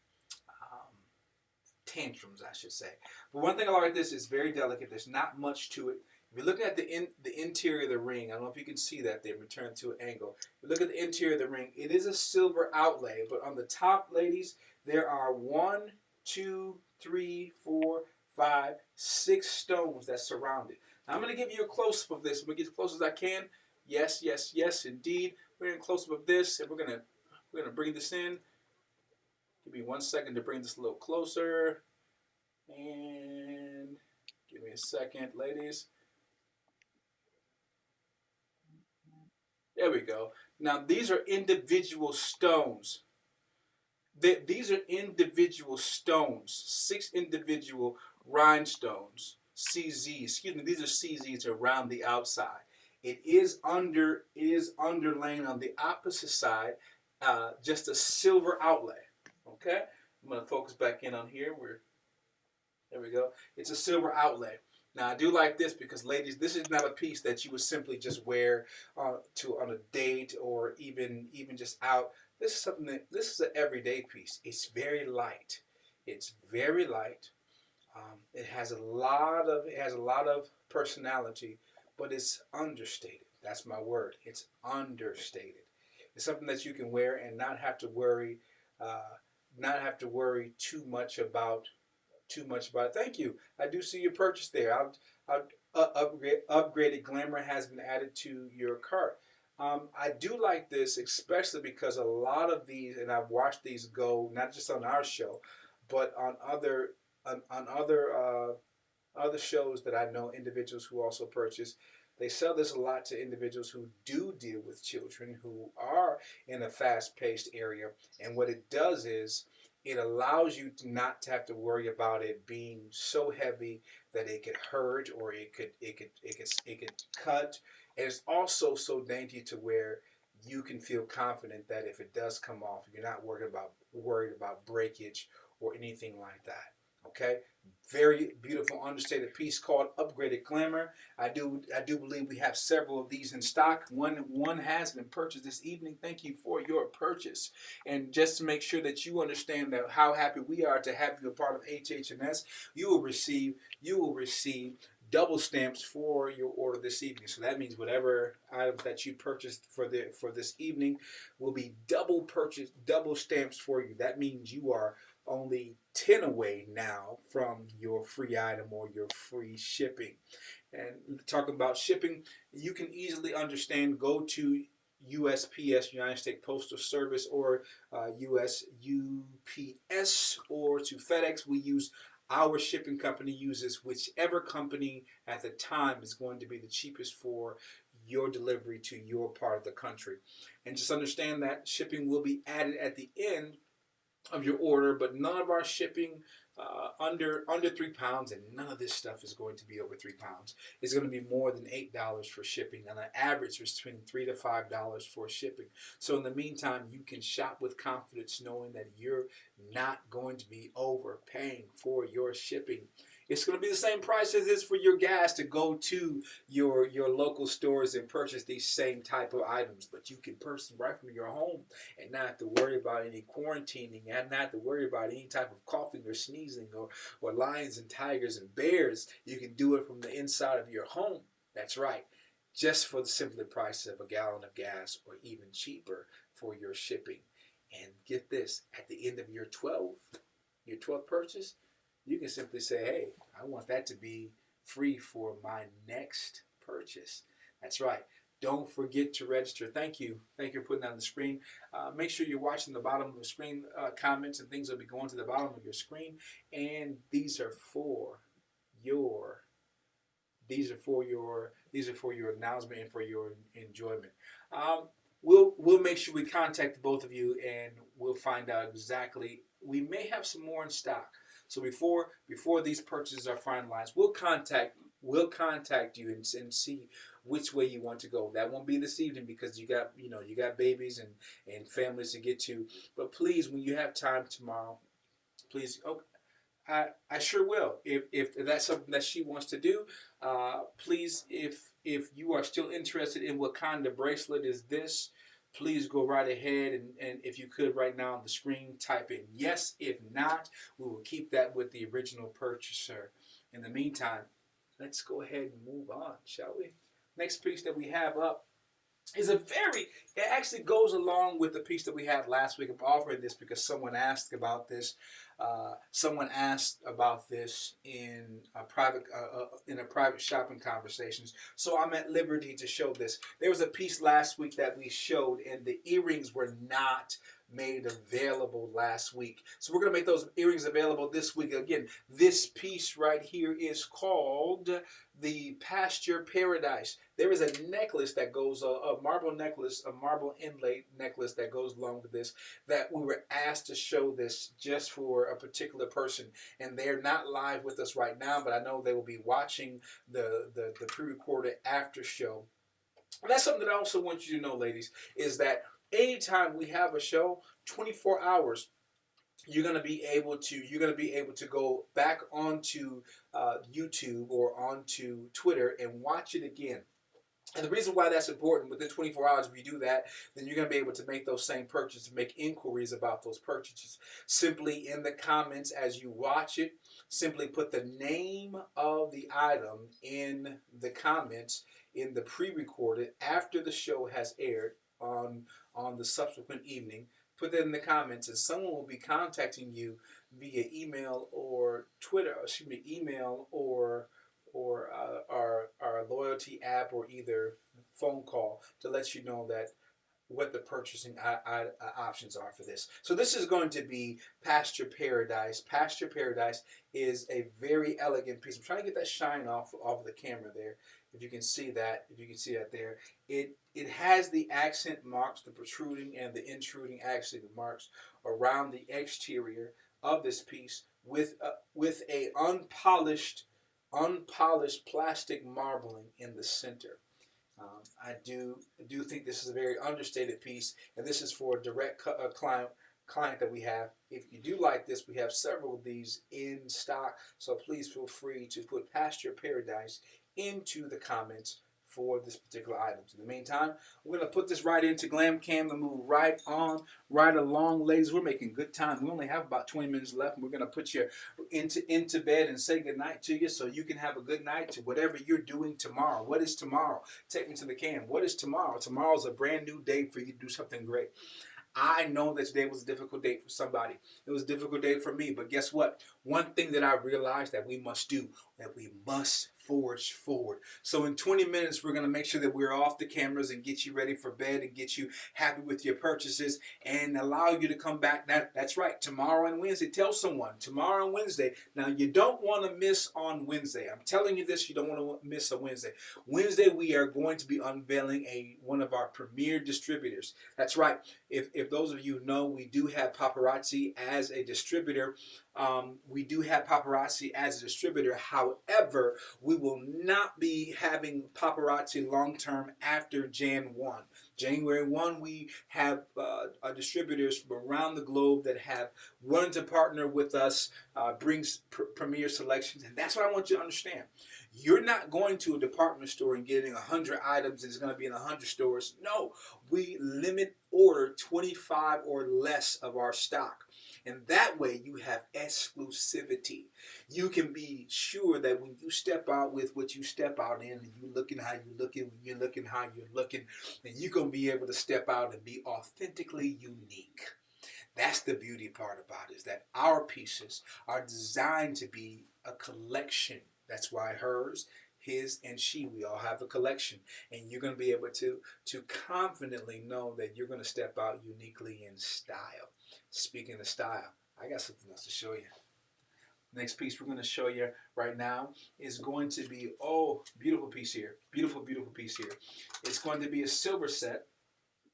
tantrums, I should say. But one thing I like about this is very delicate. There's not much to it. If you're looking at the interior of the ring, I don't know if you can see that there, return to an angle. If you look at the interior of the ring, it is a silver outlay, but on the top, ladies, there are 1, 2, 3, 4, 5, 6 stones that surround it. Now, I'm going to give you a close-up of this. I'm going to get as close as I can. Yes, yes, yes, indeed. We're going to close-up of this, and we're going to bring this in. Give me 1 second to bring this a little closer. And give me a second, ladies. There we go. Now, these are individual stones. These are individual stones, 6 individual rhinestones, CZs. Excuse me, these are CZs around the outside. It is underlain on the opposite side, just a silver outlay. Okay, I'm going to focus back in on here. There we go. It's a silver outlay. Now, I do like this because, ladies, this is not a piece that you would simply just wear on a date or even just out. This is something this is an everyday piece. It's very light. It's very light. It has a lot of personality, but it's understated. That's my word. It's understated. It's something that you can wear and not have to worry too much about. Thank you. I do see your purchase there. Upgraded glamour has been added to your cart. I do like this, especially because a lot of these, and I've watched these go not just on our show, but on other shows that I know individuals who also purchase. They sell this a lot to individuals who do deal with children who are in a fast-paced area, and what it does is it allows you not to have to worry about it being so heavy that it could hurt or it could cut. And it's also so dainty to where you can feel confident that if it does come off, you're not worried about breakage or anything like that. Okay, very beautiful understated piece called Upgraded Glamour. I do believe we have several of these in stock. One has been purchased this evening. Thank you for your purchase. And just to make sure that you understand that how happy we are to have you a part of Hh&S, you will receive double stamps for your order this evening. So that means whatever items that you purchased for this evening will be double stamps for you. That means you are only 10 away now from your free item or your free shipping. And talking about shipping, you can easily understand, go to USPS, United States Postal Service, or US UPS, or to FedEx. We use our shipping company uses whichever company at the time is going to be the cheapest for your delivery to your part of the country. And just understand that shipping will be added at the end of your order, but none of our shipping under 3 pounds, and none of this stuff is going to be over 3 pounds. It's going to be more than $8 for shipping, and an average between $3 to $5 for shipping. So in the meantime, you can shop with confidence, knowing that you're not going to be overpaying for your shipping. It's going to be the same price as is for your gas to go to your local stores and purchase these same type of items. But you can purchase them right from your home and not have to worry about any quarantining and not have to worry about any type of coughing or sneezing or lions and tigers and bears. You can do it from the inside of your home. That's right. Just for the simple price of a gallon of gas or even cheaper for your shipping. And get this, at the end of your 12th purchase, you can simply say, hey, I want that to be free for my next purchase. That's right. Don't forget to register. Thank you. Thank you for putting that on the screen. Make sure you're watching the bottom of the screen. Comments and things will be going to the bottom of your screen. And these are for your announcement and for your enjoyment. We'll make sure we contact both of you, and we'll find out exactly. We may have some more in stock. So before these purchases are finalized, we'll contact you and see which way you want to go. That won't be this evening because you got babies and families to get to. But please, when you have time tomorrow, please. Oh, I sure will. If that's something that she wants to do, please. If you are still interested in what kind of bracelet is this, please go right ahead and if you could right now on the screen type in yes. If not, we will keep that with the original purchaser. In the meantime, let's go ahead and move on, shall we? Next piece that we have up is it actually goes along with the piece that we had last week. I'm offering this because someone asked about this. Someone asked about this in a private shopping conversations. So I'm at liberty to show this. There was a piece last week that we showed, and the earrings were not made available last week. So we're going to make those earrings available this week. Again, this piece right here is called the Pasture Paradise. There is a necklace that goes, a marble necklace, a marble inlay necklace that goes along with this, that we were asked to show this just for a particular person. And they're not live with us right now, but I know they will be watching the pre-recorded after show. And that's something that I also want you to know, ladies, is that anytime we have a show, 24 hours, you're going to be able to go back onto YouTube or onto Twitter and watch it again. And the reason why that's important, within 24 hours, if you do that, then you're going to be able to make those same purchases, make inquiries about those purchases. Simply in the comments as you watch it, simply put the name of the item in the comments in the pre-recorded after the show has aired on the subsequent evening. Put that in the comments, and someone will be contacting you via email or Twitter. Email or our loyalty app, or either phone call to let you know that what the purchasing options are for this. So this is going to be Pasture Paradise. Pasture Paradise is a very elegant piece. I'm trying to get that shine off the camera there. If you can see that, there, it has the accent marks, the protruding and the intruding accent marks around the exterior of this piece with a unpolished plastic marbling in the center. I do think this is a very understated piece, and this is for a direct client that we have. If you do like this, we have several of these in stock, so please feel free to put Pasture Paradise into the comments for this particular item. In the meantime, we're going to put this right into Glam Cam and move right along, ladies. We're making good time. We only have about 20 minutes left, and we're going to put you into bed and say good night to you so you can have a good night to whatever you're doing tomorrow. What is tomorrow? Take me to the cam. What is tomorrow? Tomorrow's a brand new day for you to do something great. I know that today was a difficult day for somebody. It was a difficult day for me, but guess what? One thing that I realized that we must do, that we must forge forward. So in 20 minutes, we're going to make sure that we're off the cameras and get you ready for bed and get you happy with your purchases and allow you to come back. That's right, tomorrow and Wednesday. Tell someone, tomorrow and Wednesday. Now, you don't want to miss on Wednesday. I'm telling you this, you don't want to miss on Wednesday. Wednesday, we are going to be unveiling one of our premier distributors. That's right. If those of you know, we do have Paparazzi as a distributor. However, we will not be having Paparazzi long term after Jan 1. January 1, we have distributors from around the globe that have wanted to partner with us, brings premier selections. And that's what I want you to understand. You're not going to a department store and getting 100 items and it's going to be in 100 stores. No, we limit order 25 or less of our stock. And that way you have exclusivity. You can be sure that when you step out with what you step out in, and you looking how you looking, when you're looking how you're looking, and you're going to be able to step out and be authentically unique. That's the beauty part about it, is that our pieces are designed to be a collection. That's why hers, his, and she, we all have a collection. And you're going to be able to confidently know that you're going to step out uniquely in style. Speaking of style, I got something else to show you. Next piece we're going to show you right now is going to be, oh, beautiful piece here. Beautiful, beautiful piece here. It's going to be a silver set.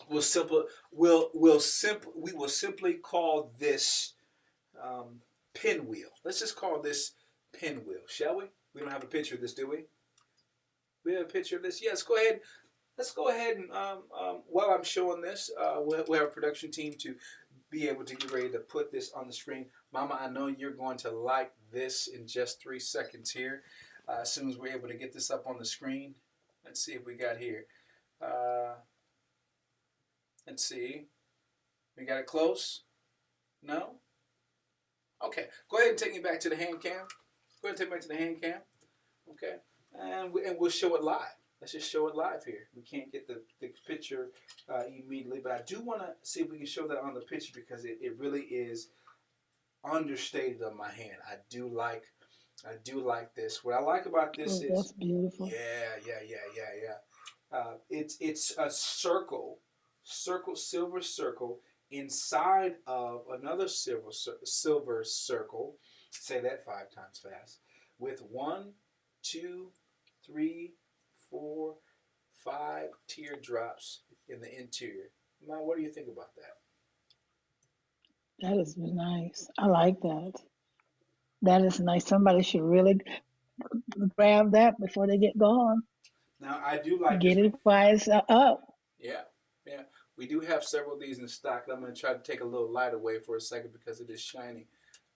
We will simply call this pinwheel. Let's just call this pinwheel, shall we? We don't have a picture of this, do we? We have a picture of this. Yes, go ahead. Let's go ahead and while I'm showing this, we'll have a production team to be able to get ready to put this on the screen. Mama, I know you're going to like this in just 3 seconds here. As soon as we're able to get this up on the screen. Let's see if we got here. Let's see. We got it close? No? Okay. Go ahead and take me back to the hand cam. Go ahead and take me back to the hand cam. Okay. And we'll show it live. Let's just show it live here. We can't get the picture immediately, but I do want to see if we can show that on the picture because it really is understated on my hand. I do like this. What I like about this is that's beautiful. It's a silver circle inside of another silver circle. Say that 5 times fast. With 1, 2, 3, 4, 5 teardrops in the interior. Now, what do you think about that? That is nice. I like that. That is nice. Somebody should really grab that before they get gone. Now, I do like Get this it while it's up. Yeah. We do have several of these in stock. I'm going to try to take a little light away for a second because it is shining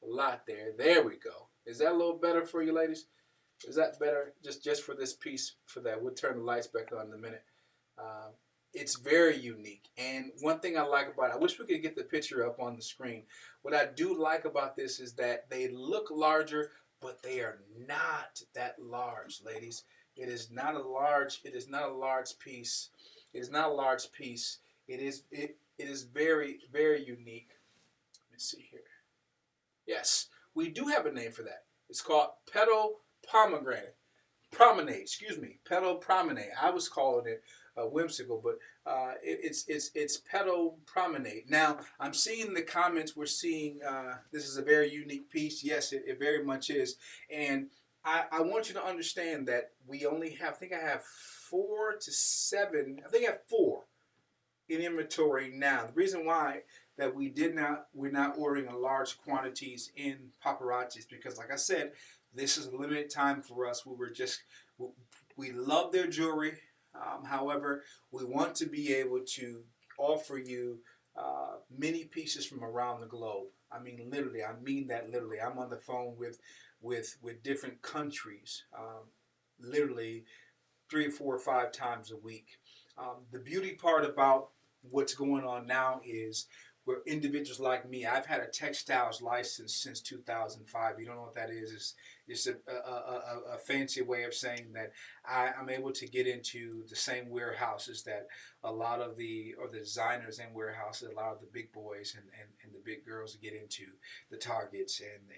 a lot there. There we go. Is that a little better for you, ladies? Is that better? Just for this piece, for that. We'll turn the lights back on in a minute. It's very unique. And one thing I like about it, I wish we could get the picture up on the screen. What I do like about this is that they look larger, but they are not that large, ladies. It is not a large piece. It is not a large piece. It is very, very unique. Let me see here. Yes, we do have a name for that. It's called Petal Promenade. Petal Promenade. I was calling it whimsical, but it's Petal Promenade. Now, I'm seeing the comments. We're seeing this is a very unique piece. Yes, it very much is. And I want you to understand that we only have, I think I have 4 to 7. I think I have 4 in inventory now. The reason why that we're not ordering in large quantities in Paparazzi is because, like I said, this is a limited time for us. We love their jewelry. However, we want to be able to offer you many pieces from around the globe. I mean, literally. I mean that literally. I'm on the phone with different countries, literally 3, 4, or 5 times a week. The beauty part about what's going on now is where individuals like me, I've had a textiles license since 2005. You don't know what that is? It's a fancy way of saying that I'm able to get into the same warehouses that a lot of the designers in warehouses, a lot of the big boys and the big girls get into, the Targets and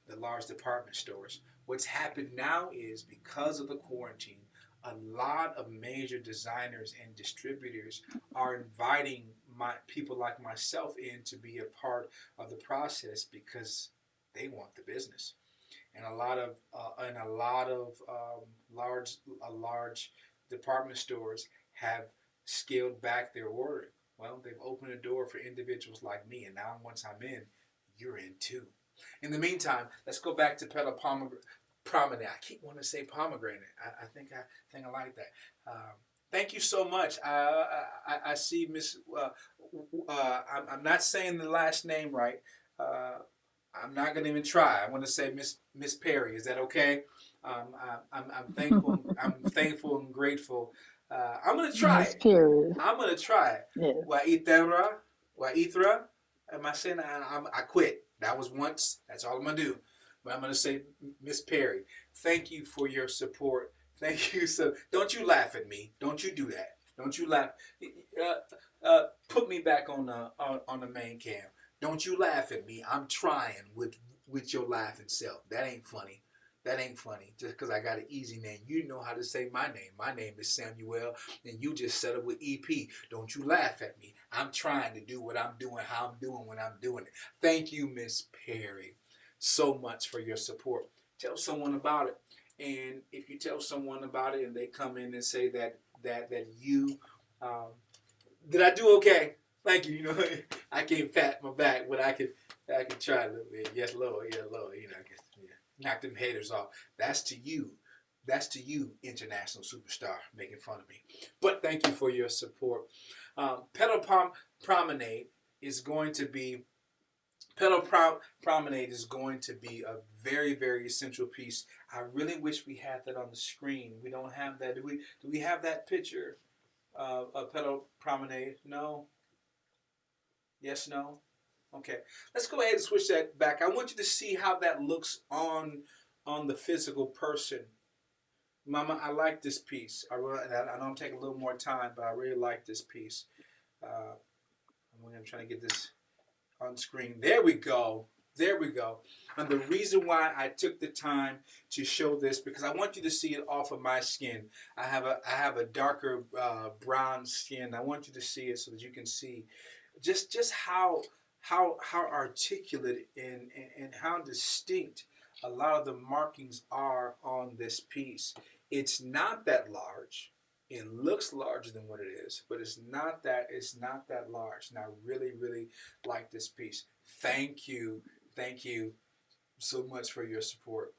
the large department stores. What's happened now is because of the quarantine, a lot of major designers and distributors are inviting my people like myself in to be a part of the process because they want the business. And a lot of large department stores have scaled back their ordering. Well, they've opened a door for individuals like me, and now once I'm in, you're in too. In the meantime, let's go back to Petal Promenade. I keep wanting to say pomegranate. I think I like that. Thank you so much. I see Miss. I'm not saying the last name right. I'm not gonna even try. I want to say Miss Perry. Is that okay? I'm thankful. I'm thankful and grateful. I'm gonna try Miss it. Period. I'm gonna try it. Yes. Waithra. Am I saying that? I quit. That was once. That's all I'm gonna do. But I'm gonna say Miss Perry. Thank you for your support. Thank you. So don't you laugh at me. Don't you do that. Don't you laugh. Put me back on the main cam. Don't you laugh at me. I'm trying with your laughing self. That ain't funny. That ain't funny. Just because I got an easy name. You know how to say my name. My name is Samuel, and you just settled with EP. Don't you laugh at me. I'm trying to do what I'm doing, how I'm doing when I'm doing it. Thank you, Miss Perry, so much for your support. Tell someone about it. And if you tell someone about it and they come in and say that you did I do okay? Thank you. You know, I can't pat my back, but I could try a little bit. Yes, Lord. Yeah, Lord. You know, I guess, yeah. Knock them haters off. That's to you. That's to you, international superstar, making fun of me. But thank you for your support. Promenade is going to be Promenade is going to be a very, very essential piece. I really wish we had that on the screen. We don't have that. Do we have that picture of Petal Promenade? No? Yes, no? Okay. Let's go ahead and switch that back. I want you to see how that looks on the physical person. Mama, I like this piece. I know I'm taking a little more time, but I really like this piece. I'm trying to get this on screen. There we go. There we go. And the reason why I took the time to show this, because I want you to see it off of my skin. I have a darker brown skin. I want you to see it so that you can see just how articulate and how distinct a lot of the markings are on this piece. It's not that large. It looks larger than what it is, but it's not that large. And I really, really like this piece. Thank you so much for your support.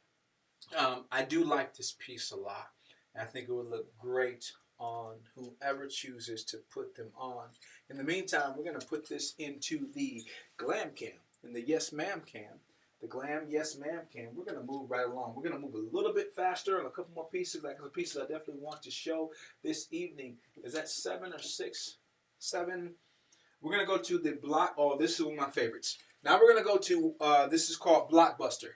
I do like this piece a lot, and I think it would look great on whoever chooses to put them on. In the meantime, we're going to put this into the Glam Cam, in the Yes Ma'am Cam. The Glam Yes Ma'am Cam. We're going to move right along. We're going to move a little bit faster on a couple more pieces, like the pieces I definitely want to show this evening. Is that 7 or 6? 7. We're going to go to the block. Oh, this is one of my favorites. Now we're going to go to, this is called Blockbuster.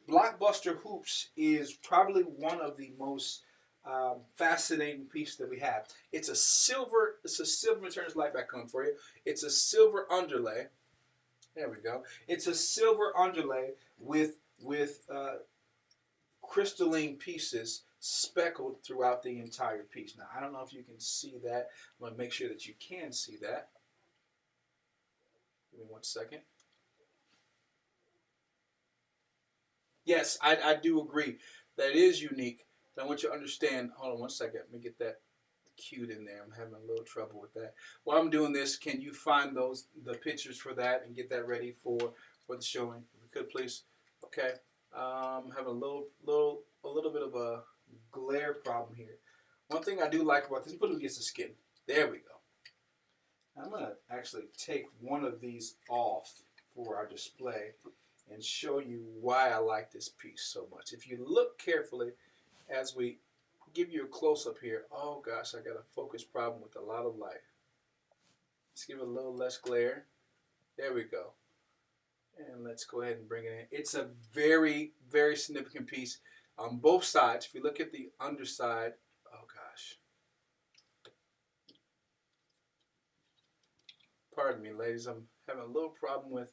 Blockbuster Hoops is probably one of the most fascinating pieces that we have. It's a silver, let me turn this light back on for you. It's a silver underlay. There we go. It's a silver underlay with crystalline pieces speckled throughout the entire piece. Now, I don't know if you can see that. I'm going to make sure that you can see that. Give me 1 second. Yes, I do agree that it is unique. But I want you to understand. Hold on 1 second. Let me get that cued in there. I'm having a little trouble with that. While I'm doing this, can you find the pictures for that and get that ready for the showing? If you could, please. Okay. I'm having a little bit of a glare problem here. One thing I do like about this, put it against the skin. There we go. I'm going to actually take one of these off for our display and show you why I like this piece so much. If you look carefully as we give you a close-up here. Oh gosh, I got a focus problem with a lot of light. Let's give it a little less glare. There we go. And let's go ahead and bring it in. It's a very, very significant piece on both sides. If you look at the underside, oh gosh. Pardon me, ladies. I'm having a little problem with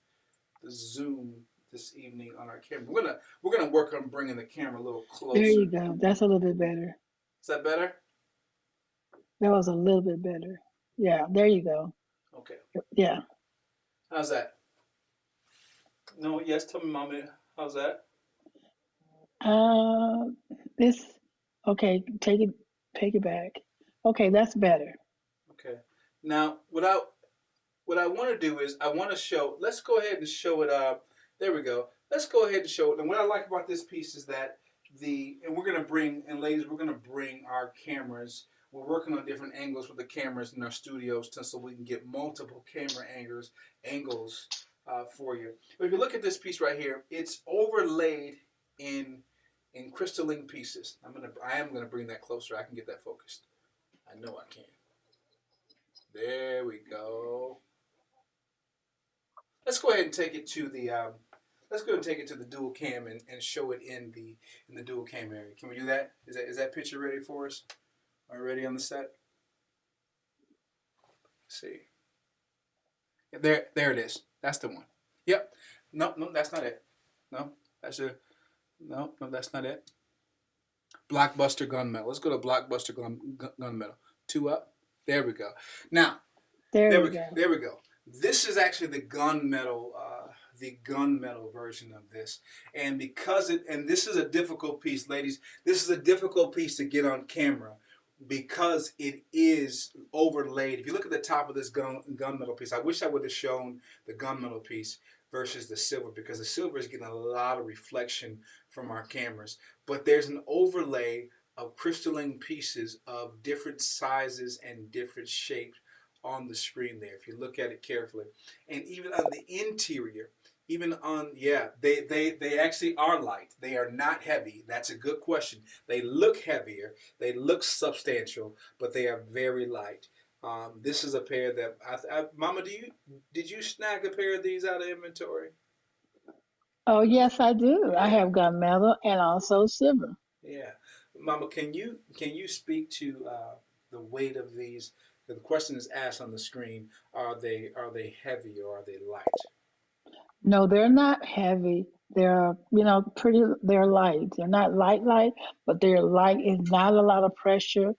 the zoom this evening on our camera. We're gonna work on bringing the camera a little There you closer. go. That's a little bit better. Is that better? That was a little bit better. Yeah, there you go. Okay. Yeah. How's that? No, yes. Tell me, mommy. How's that? Uh, this. Okay, take it back. Okay, that's better. Okay. Now, what I want to do is I want to show. Let's go ahead and show it. There we go. Let's go ahead and show it. And what I like about this piece is that and we're gonna bring, and ladies, we're gonna bring our cameras. We're working on different angles with the cameras in our studios, so we can get multiple camera angles for you. But if you look at this piece right here, it's overlaid in crystalline pieces. I am gonna bring that closer. I can get that focused. I know I can. There we go. Let's go ahead and take it to the dual cam and show it in the dual cam area. Can we do that? Is that picture ready for us? Are we ready on the set? Let's see. There it is. That's the one. Yep. No, that's not it. No, that's not it. Blockbuster gunmetal. Let's go to Blockbuster gunmetal. 2 up. There we go. Now, there we go. This is actually the gunmetal version of this, and this is a difficult piece, ladies. This is a difficult piece to get on camera because it is overlaid. If you look at the top of this gunmetal piece, I wish I would have shown the gunmetal piece versus the silver, because the silver is getting a lot of reflection from our cameras. But there's an overlay of crystalline pieces of different sizes and different shapes on the screen there, if you look at it carefully. And even on the interior, they actually are light. They are not heavy. That's a good question. They look heavier, they look substantial, but they are very light. This is a pair that Mama, did you snag a pair of these out of inventory? Oh yes, I do. I Yeah. have gunmetal and also silver. Yeah, Mama, can you speak to the weight of these? The question is asked on the screen: Are they heavy or are they light? No, they're not heavy. They're, pretty, they're light. They're not light, but they're light. It's not a lot of pressure.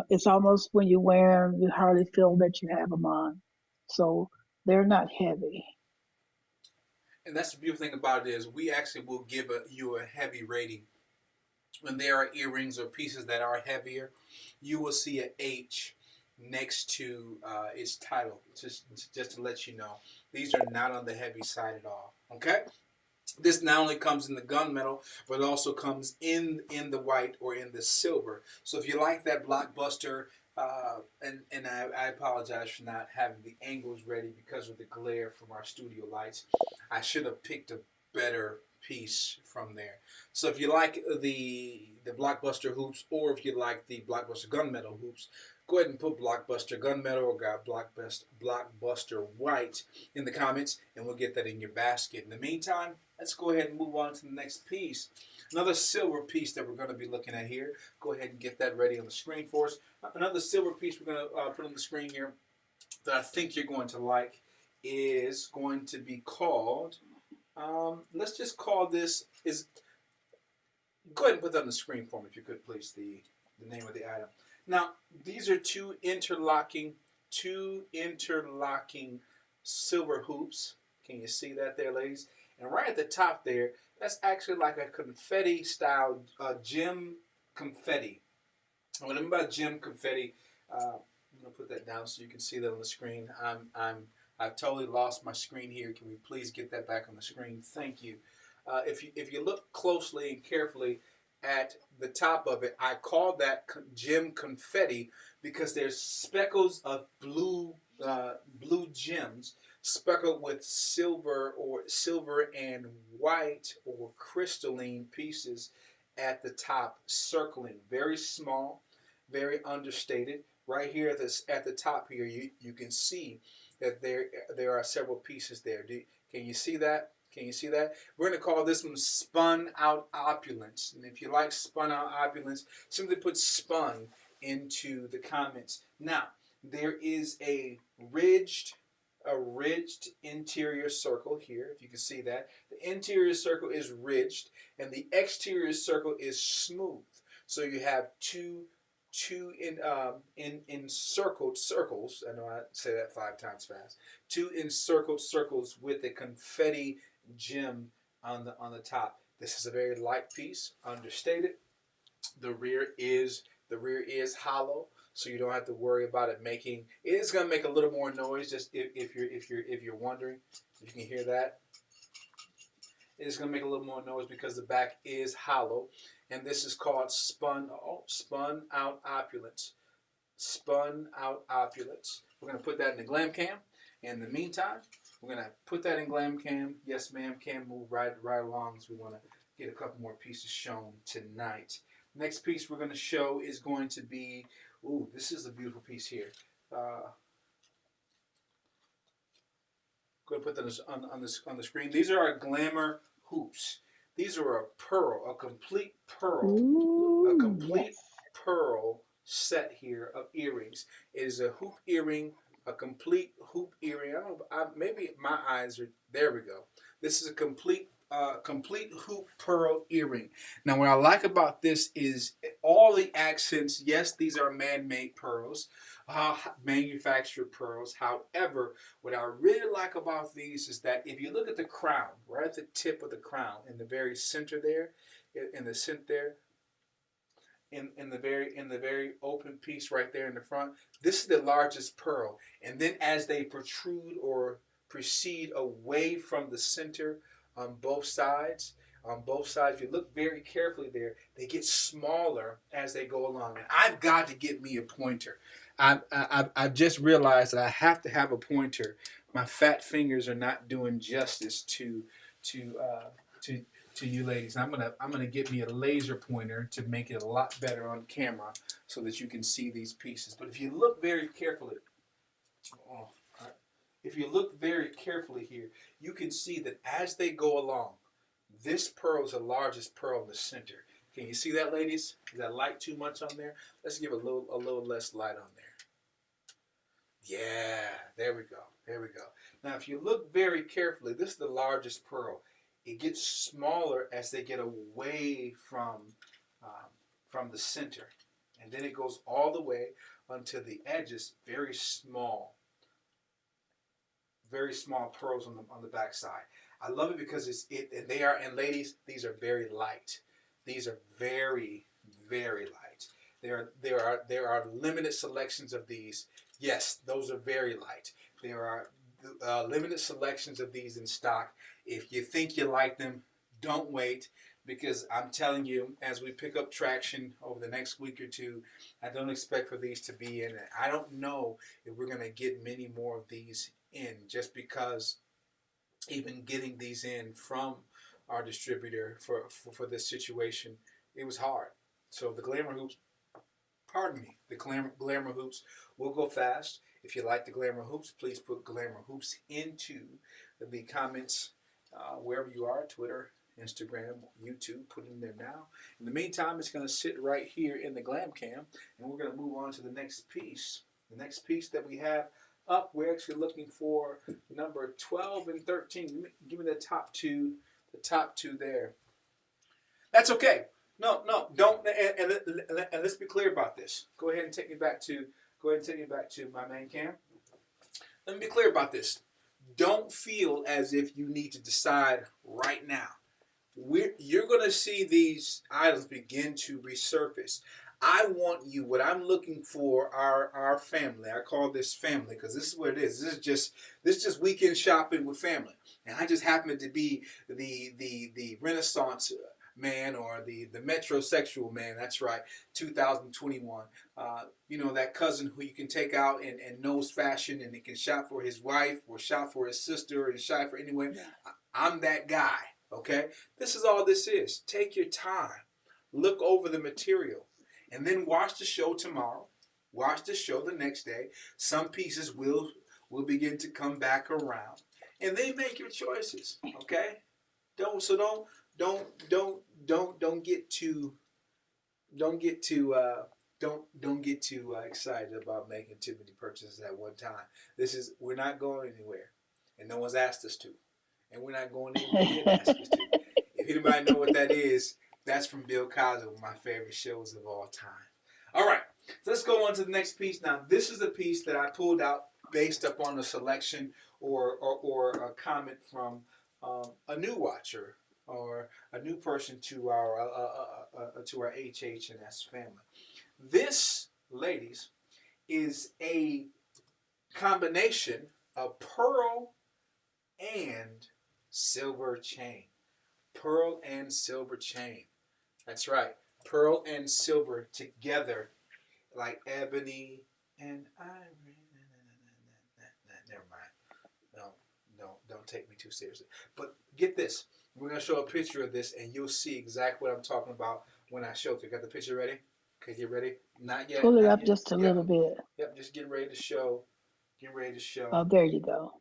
It's almost when you wear them, you hardly feel that you have them on. So they're not heavy. And that's the beautiful thing about it is we actually will give you a heavy rating. When there are earrings or pieces that are heavier, you will see an H next to its title, just to let you know. These are not on the heavy side at all. Okay? This not only comes in the gunmetal, but it also comes in the white or in the silver. So if you like that blockbuster, and I apologize for not having the angles ready because of the glare from our studio lights. I should have picked a better piece from there. So if you like the blockbuster hoops, or if you like the blockbuster gunmetal hoops, go ahead and put blockbuster gunmetal or got blockbuster white in the comments, and we'll get that in your basket. In the meantime, let's go ahead and move on to the next piece. Another silver piece that we're going to be looking at here. Go ahead and get that ready on the screen for us. Another silver piece we're going to put on the screen here that I think you're going to like is going to be called, let's just call this, go ahead and put that on the screen for me if you could please, the name of the item. Now, these are two interlocking silver hoops. Can you see that there, ladies? And right at the top there, that's actually like a confetti style gem confetti. What I mean by gem confetti, I'm gonna put that down so you can see that on the screen. I've totally lost my screen here. Can we please get that back on the screen? Thank you. If you look closely and carefully at the top of it, I call that gem confetti because there's speckles of blue gems speckled with silver and white or crystalline pieces at the top, circling. Very small, very understated. Right here at the top here, you can see that there are several pieces there. Can you see that? Can you see that? We're going to call this one spun out opulence. And if you like spun out opulence, simply put spun into the comments. Now, there is a ridged interior circle here, if you can see that. The interior circle is ridged and the exterior circle is smooth. So you have two encircled circles. I know I say that 5 times fast. 2 encircled circles with a confetti gem on the top. This is a very light piece, understated. The rear is hollow, so you don't have to worry about it making. It is going to make a little more noise, just if you're wondering, if you can hear that. It's going to make a little more noise because the back is hollow, and this is called spun out opulence. Spun out opulence. We're going to put that in the glam cam. In the meantime, we're going to put that in glam cam. Yes, ma'am. Can move right along, as we want to get a couple more pieces shown tonight. Next piece we're going to show is going to be, ooh, this is a beautiful piece here. Going to put that on the screen. These are our glamour hoops. These are a pearl, a complete pearl, Ooh, a complete yes. pearl set here of earrings. It is a hoop earring, a complete hoop earring. I don't know, maybe my eyes are, there we go. This is a complete hoop pearl earring. Now, what I like about this is all the accents. Yes, these are man-made pearls, manufactured pearls. However, what I really like about these is that if you look at the crown, right at the tip of the crown, in the very center there, in the center there, in the very open piece right there in the front, this is the largest pearl. And then as they protrude or proceed away from the center on both sides, if you look very carefully there, they get smaller as they go along. And I've got to get me a pointer. I've just realized that I have to have a pointer. My fat fingers are not doing justice to you ladies. I'm gonna get me a laser pointer to make it a lot better on camera so that you can see these pieces. But if you look very carefully, here, you can see that as they go along, this pearl is the largest pearl in the center. Can you see that, ladies? Is that light too much on there? Let's give a little less light on there. Yeah, there we go. Now, if you look very carefully, this is the largest pearl. It gets smaller as they get away from the center, and then it goes all the way until the edges. Very small pearls on the back side. I love it because and ladies, these are very light. These are very, very light. There are limited selections of these. Yes, those are very light. There are limited selections of these in stock. If you think you like them, don't wait, because I'm telling you, as we pick up traction over the next week or two, I don't expect for these to be in it. I don't know if we're going to get many more of these in, just because even getting these in from our distributor for this situation, it was hard. So the glamour hoops, the glamour hoops will go fast. If you like the glamour hoops, please put glamour hoops into the comments wherever you are, Twitter, Instagram, YouTube, put it in there now. In the meantime, it's going to sit right here in the glam cam, and we're going to move on to the next piece. The next piece that we have up, we're actually looking for number 12 and 13. Give me the top two there. That's okay. No, don't. And let's be clear about this. Go ahead and take me back to my main cam. Let me be clear about this. Don't feel as if you need to decide right now. You're going to see these items begin to resurface. I want you, what I'm looking for, our family. I call this family because this is what it is. This is just weekend shopping with family. And I just happen to be the Renaissance man, or the metrosexual man. That's right, 2021. That cousin who you can take out and knows fashion, and he can shop for his wife or shop for his sister or shop for anyone. I'm that guy. Okay, this is all this is. Take your time, look over the material, and then watch the show tomorrow. Watch the show the next day. Some pieces will begin to come back around, and then make your choices. Okay, don't get too excited about making too many purchases at one time. We're not going anywhere, and no one's asked us to. and we're not going anywhere near that, sister. If anybody know what that is, that's from Bill Cosby, one of my favorite shows of all time. All right, so let's go on to the next piece. Now, this is a piece that I pulled out based upon a selection or a comment from a new watcher or a new person to our Hh&S family. This, ladies, is a combination of pearl and silver chain. Pearl and silver chain. That's right. Pearl and silver together, like ebony and ivory. Never mind. Don't take me too seriously. But get this. We're going to show a picture of this, and you'll see exactly what I'm talking about when I show it. You got the picture ready? Okay, get ready. Not yet. Pull it Not up yet. just a little bit. Yep, just getting ready to show. Getting ready to show. Oh, there you go.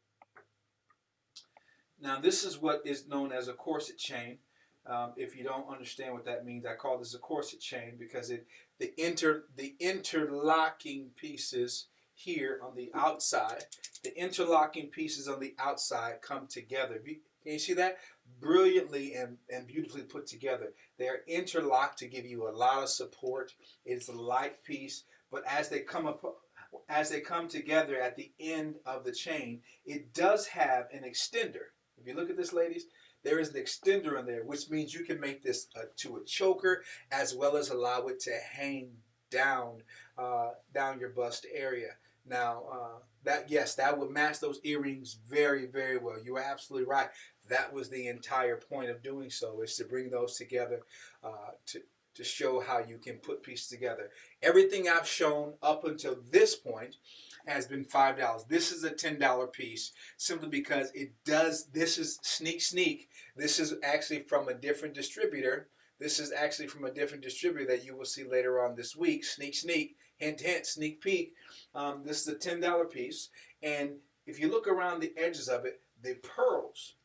Now, this is what is known as a corset chain. If you don't understand what that means, I call this a corset chain because the interlocking pieces here on the outside, come together. Can you see that? Brilliantly and beautifully put together. They are interlocked to give you a lot of support. It's a light piece, but as they come together at the end of the chain, it does have an extender. If you look at this, ladies, there is an extender in there, which means you can make this to a choker as well as allow it to hang down your bust area. Now, that would match those earrings very, very well. You are absolutely right. That was the entire point of doing so, is to bring those together to show how you can put pieces together. Everything I've shown up until this point has been $5. This is a $10 piece simply because this is sneak. This is actually from a different distributor. This is actually from a different distributor that you will see later on this week. Sneak, hint, sneak peek. This is a $10 piece. And if you look around the edges of it, the pearls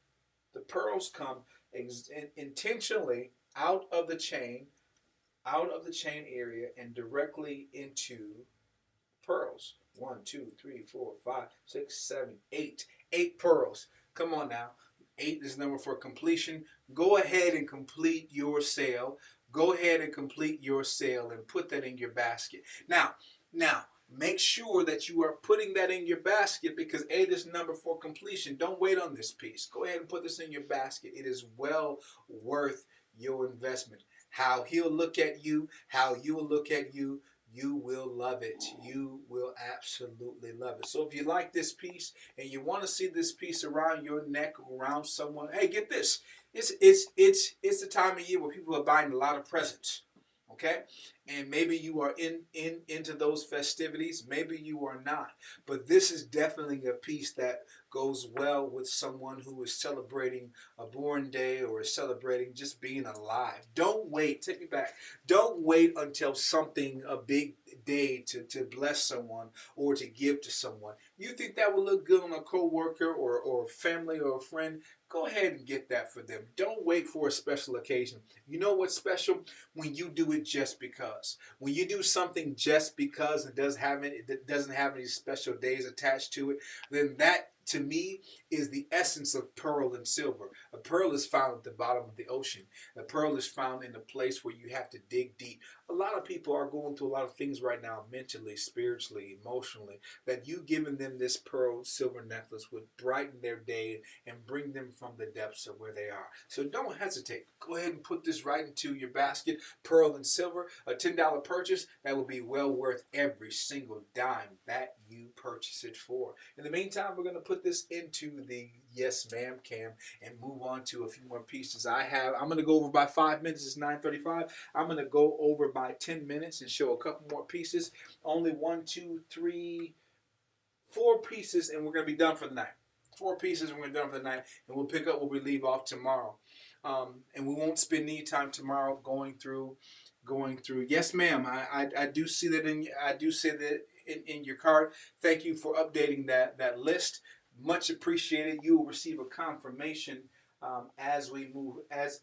come intentionally out of the chain area and directly into pearls. 1, 2, 3, 4, 5, 6, 7, 8. 8 pearls. Come on now. 8 is the number for completion. Go ahead and complete your sale. Go ahead and complete your sale and put that in your basket. Now, make sure that you are putting that in your basket because 8 is the number for completion. Don't wait on this piece. Go ahead and put this in your basket. It is well worth your investment. How he'll look at you, how you will look at you, you will love it. You will absolutely love it. So if you like this piece and you want to see this piece around your neck, around someone, hey, get this. It's the time of year where people are buying a lot of presents. Okay? And maybe you are into those festivities. Maybe you are not. But this is definitely a piece that goes well with someone who is celebrating a born day or is celebrating just being alive. Don't wait. Take me back. Don't wait until a big day to bless someone or to give to someone. You think that will look good on a coworker or family or a friend? Go ahead and get that for them. Don't wait for a special occasion. You know what's special? When you do it just because. When you do something just because it doesn't have any special days attached to it, then that, to me, is the essence of pearl and silver. A pearl is found at the bottom of the ocean. A pearl is found in a place where you have to dig deep. A lot of people are going through a lot of things right now, mentally, spiritually, emotionally, that you giving them this pearl silver necklace would brighten their day and bring them from the depths of where they are. So don't hesitate. Go ahead and put this right into your basket. Pearl and silver, a $10 purchase, that will be well worth every single dime that you purchase it for. In the meantime, we're going to put this into the Yes Ma'am Cam and move on to a few more pieces. I'm going to go over by 5 minutes. It's 9:35. I'm going to go over by 10 minutes and show a couple more pieces. Only 1, 2, 3, 4 pieces, and we're going to be done for the night. 4 pieces, and we're done for the night, and we'll pick up where we leave off tomorrow. And we won't spend any time tomorrow going through. Yes, ma'am. I do see that in your card. Thank you for updating that list. Much appreciated. You will receive a confirmation as we move. As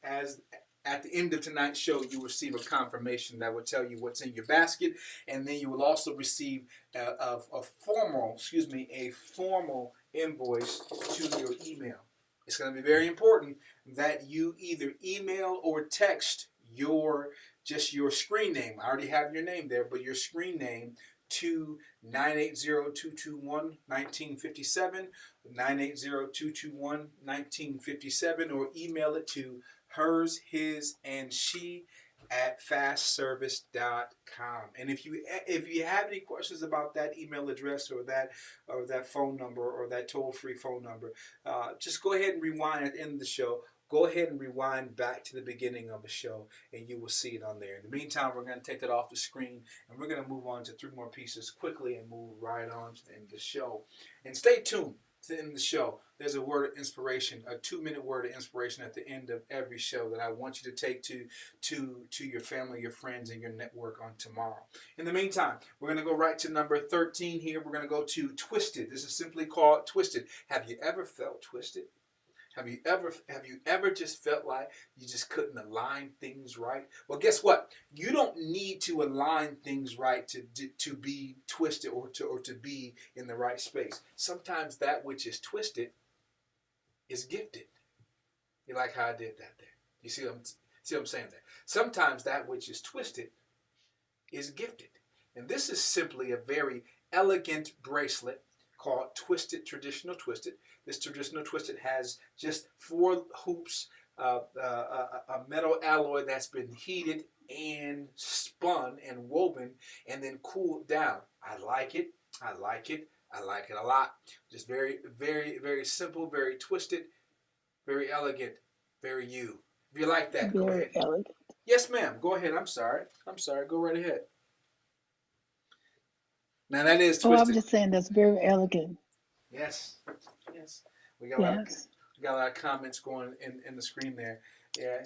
at the end of tonight's show, you will receive a confirmation that will tell you what's in your basket, and then you will also receive a formal invoice to your email. it's going to be very important that you either email or text just your screen name. I already have your name there, but your screen name to 980-221-1957, 980-221-1957, or email it to hers, his, and she at fastservice.com. And if you have any questions about that email address or that phone number or that toll-free phone number, just go ahead and rewind at the end of the show. Go ahead and rewind back to the beginning of the show, and you will see it on there. In the meantime, we're going to take that off the screen, and we're going to move on to 3 more pieces quickly and move right on to the end of the show. And stay tuned to the end of the show. There's a word of inspiration, a 2-minute word of inspiration at the end of every show that I want you to take to your family, your friends, and your network on tomorrow. In the meantime, we're going to go right to number 13 here. We're going to go to Twisted. This is simply called Twisted. Have you ever felt twisted? Have you ever just felt like you just couldn't align things right? Well, guess what? You don't need to align things right to be twisted or to be in the right space. Sometimes that which is twisted is gifted. You like how I did that there? You see what I'm saying there? Sometimes that which is twisted is gifted. And this is simply a very elegant bracelet called Twisted, Traditional Twisted. This Traditional Twisted has just 4 hoops, a metal alloy that's been heated and spun and woven and then cooled down. I like it. I like it. I like it a lot. Just very, very, very simple, very twisted, very elegant, very you. If you like that, go ahead. Very elegant. Yes, ma'am. Go ahead. I'm sorry. Go right ahead. Now that is twisted. Oh, I'm just saying that's very elegant. Yes. We got a lot of comments going in the screen there. Yeah,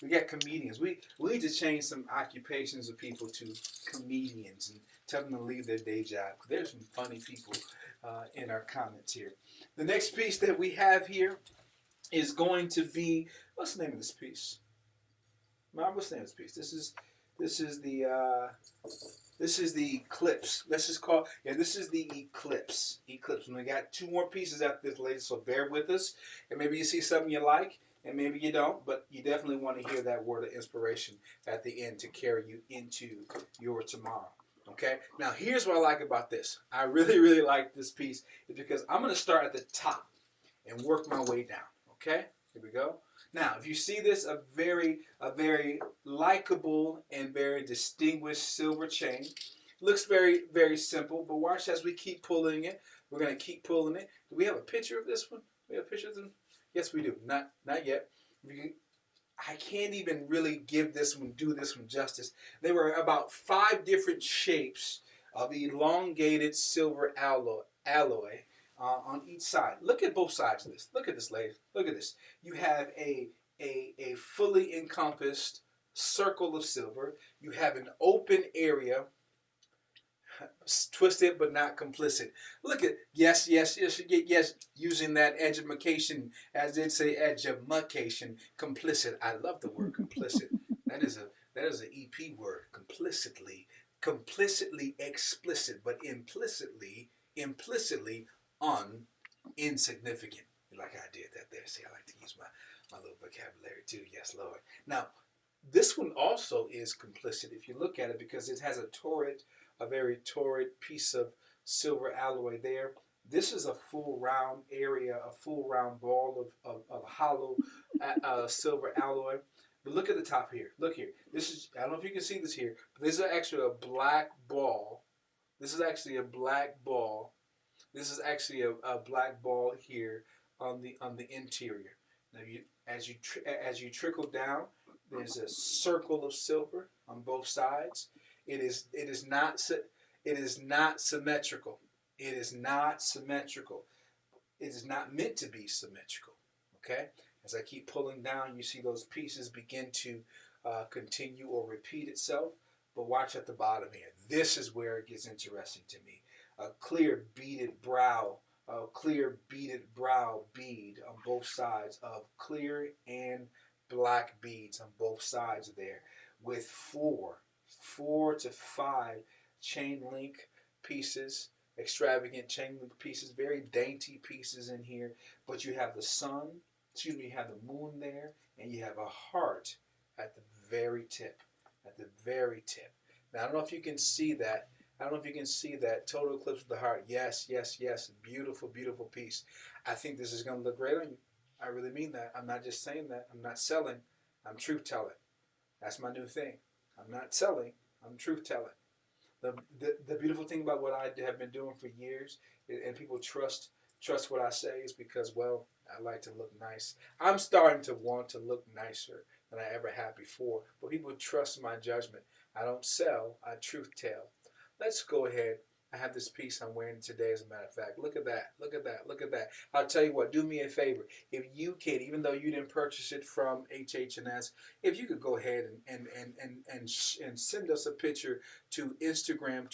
we got comedians. We need to change some occupations of people to comedians and tell them to leave their day job. There's some funny people in our comments here. The next piece that we have here is going to be, what's the name of this piece? Mom, what's the name of this piece? This is the Eclipse. This is the Eclipse. And we got 2 more pieces after this, ladies, so bear with us. And maybe you see something you like, and maybe you don't, but you definitely want to hear that word of inspiration at the end to carry you into your tomorrow. Okay? Now, here's what I like about this. I really, really like this piece is because I'm going to start at the top and work my way down. Okay? Here we go. Now, if you see this, a very likable and very distinguished silver chain. Looks very, very simple, but watch as we keep pulling it. We're going to keep pulling it. Do we have a picture of this one? We have a picture of them? Yes, we do. Not yet. I can't even really do this one justice. There were about 5 different shapes of elongated silver alloy on each side. Look at both sides of this. Look at this, ladies. Look at this. You have a fully encompassed circle of silver. You have an open area, twisted but not complicit. Look at yes. Using that edumacation, as they say, edumacation, complicit. I love the word complicit. that is an EP word. Complicitly explicit, but implicitly insignificant. Like I did that there. See, I like to use my little vocabulary too. Yes, Lord. Now, this one also is complicit if you look at it because it has a very torrid piece of silver alloy there. This is a full round area, a full round ball of hollow silver alloy. But look at the top here. Look here. This is, I don't know if you can see this here, but this is actually a black ball. This is actually a black ball. This is actually a black ball here on the interior. Now, as you trickle down, there's a circle of silver on both sides. It is not symmetrical. It is not symmetrical. It is not meant to be symmetrical. Okay. As I keep pulling down, you see those pieces begin to continue or repeat itself. But watch at the bottom here. This is where it gets interesting to me. A clear beaded brow bead on both sides of clear and black beads on both sides there, with 4 to 5 chain link pieces, extravagant chain link pieces, very dainty pieces in here. But you have the sun excuse me, you have the moon there, and you have a heart at the very tip. At the very tip. Now, I don't know if you can see that. I don't know if you can see that total eclipse of the heart. Yes, yes, yes. Beautiful, beautiful piece. I think this is going to look great on you. I really mean that. I'm not just saying that. I'm not selling. I'm truth telling. That's my new thing. I'm not selling. I'm truth telling. The beautiful thing about what I have been doing for years, and people trust what I say, is because, well, I like to look nice. I'm starting to want to look nicer than I ever have before, but people trust my judgment. I don't sell, I truth tell. Let's go ahead. I have this piece I'm wearing today, as a matter of fact. Look at that. Look at that. Look at that. I'll tell you what, do me a favor. If you can, even though you didn't purchase it from Hh&S, if you could go ahead and send us a picture to Instagram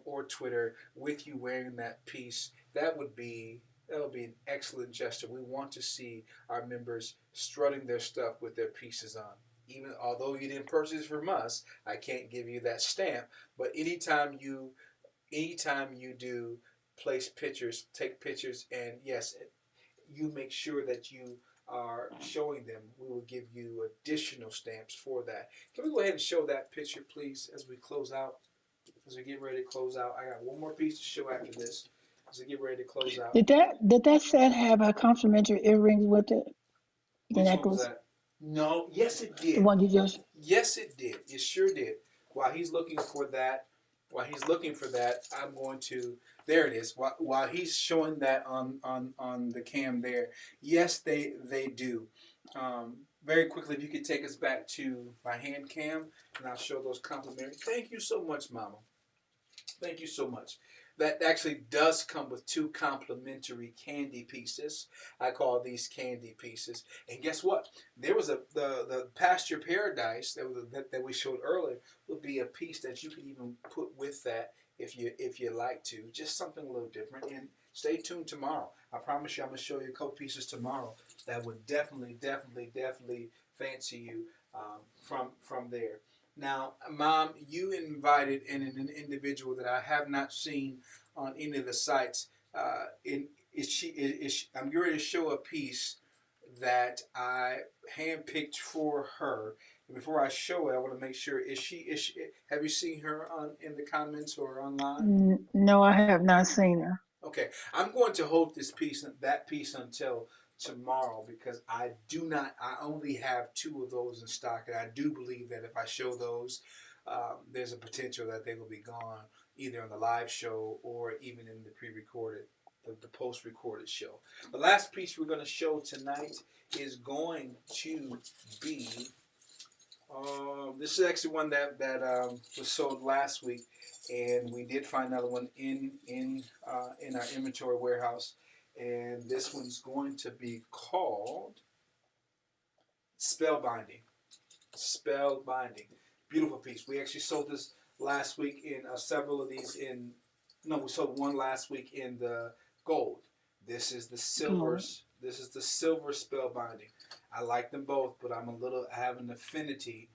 or Twitter with you wearing that piece, that would be an excellent gesture. We want to see our members strutting their stuff with their pieces on. Even although you didn't purchase from us, I can't give you that stamp. But anytime you do place pictures, take pictures, and yes, you make sure that you are showing them, we will give you additional stamps for that. Can we go ahead and show that picture, please, as we close out? As we get ready to close out, I got one more piece to show after this. As we get ready to close out. Did that set have a complimentary earrings with it? The Which one was necklace? that? No, yes it The did. one you just Yes it did. It sure did. While he's looking for that, I'm going to. There it is. While he's showing that on the cam there, yes they do. Very quickly, if you could take us back to my hand cam, and I'll show those complimentary. Thank you so much, Mama. Thank you so much. That actually does come with two complimentary candy pieces. I call these candy pieces. And guess what? There was the Pasture Paradise that we showed earlier would be a piece that you could even put with that if you like to. Just something a little different. And stay tuned tomorrow. I promise you I'm going to show you a couple pieces tomorrow that would definitely fancy you from there. Now, Mom, you invited an individual that I have not seen on any of the sites. I'm going to show a piece that I handpicked for her. And before I show it, I want to make sure, is she, have you seen her in the comments or online? No, I have not seen her. Okay, I'm going to hold that piece until tomorrow because I only have two of those in stock, and I do believe that if I show those, there's a potential that they will be gone either on the live show or even in the pre-recorded, the post-recorded show. The last piece we're going to show tonight is going to be. This is actually one that was sold last week, and we did find another one in our inventory warehouse. And this one's going to be called Spellbinding. Spellbinding. Beautiful piece. We actually sold this last week in several of these we sold one last week in the gold. This is the silver. This is the silver Spellbinding. I like them both, but I have an affinity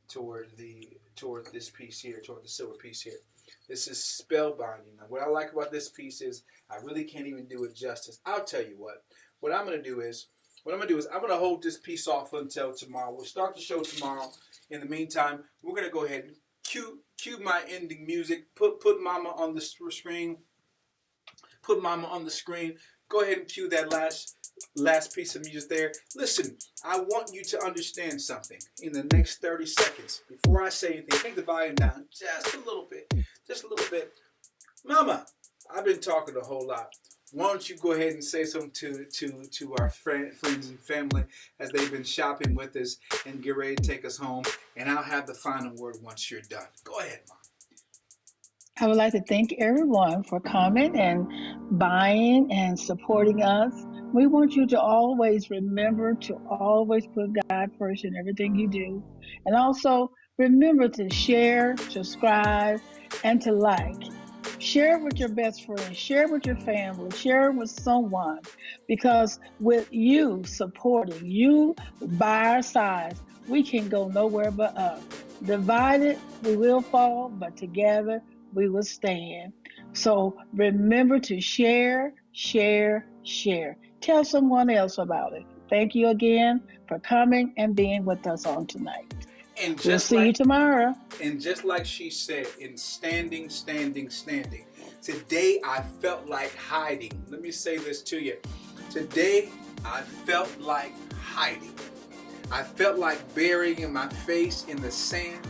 toward this piece here, toward the silver piece here. This is Spellbinding. Now, what I like about this piece is I really can't even do it justice. I'll tell you what. What I'm going to do is I'm going to hold this piece off until tomorrow. We'll start the show tomorrow. In the meantime, we're going to go ahead and cue my ending music. Put Mama on the screen. Put Mama on the screen. Go ahead and cue that last piece of music there. Listen, I want you to understand something in the next 30 seconds. Before I say anything, take the volume down just a little bit. Just a little bit. Mama, I've been talking a whole lot. Why don't you go ahead and say something to our friends and family as they've been shopping with us and get ready to take us home. And I'll have the final word once you're done. Go ahead, Mom. I would like to thank everyone for coming and buying and supporting us. We want you to always remember to always put God first in everything you do. And also remember to share, subscribe, and to like. Share it with your best friend, share it with your family, share it with someone. Because with you supporting, you by our side, we can go nowhere but up. Divided, we will fall, but together, we will stand. So remember to share, share, share. Tell someone else about it. Thank you again for coming and being with us on tonight. And We'll just see you like tomorrow. and just like she said, in standing. Today I felt like hiding. Let me say this to you. Today I felt like hiding. I felt like burying my face in the sand,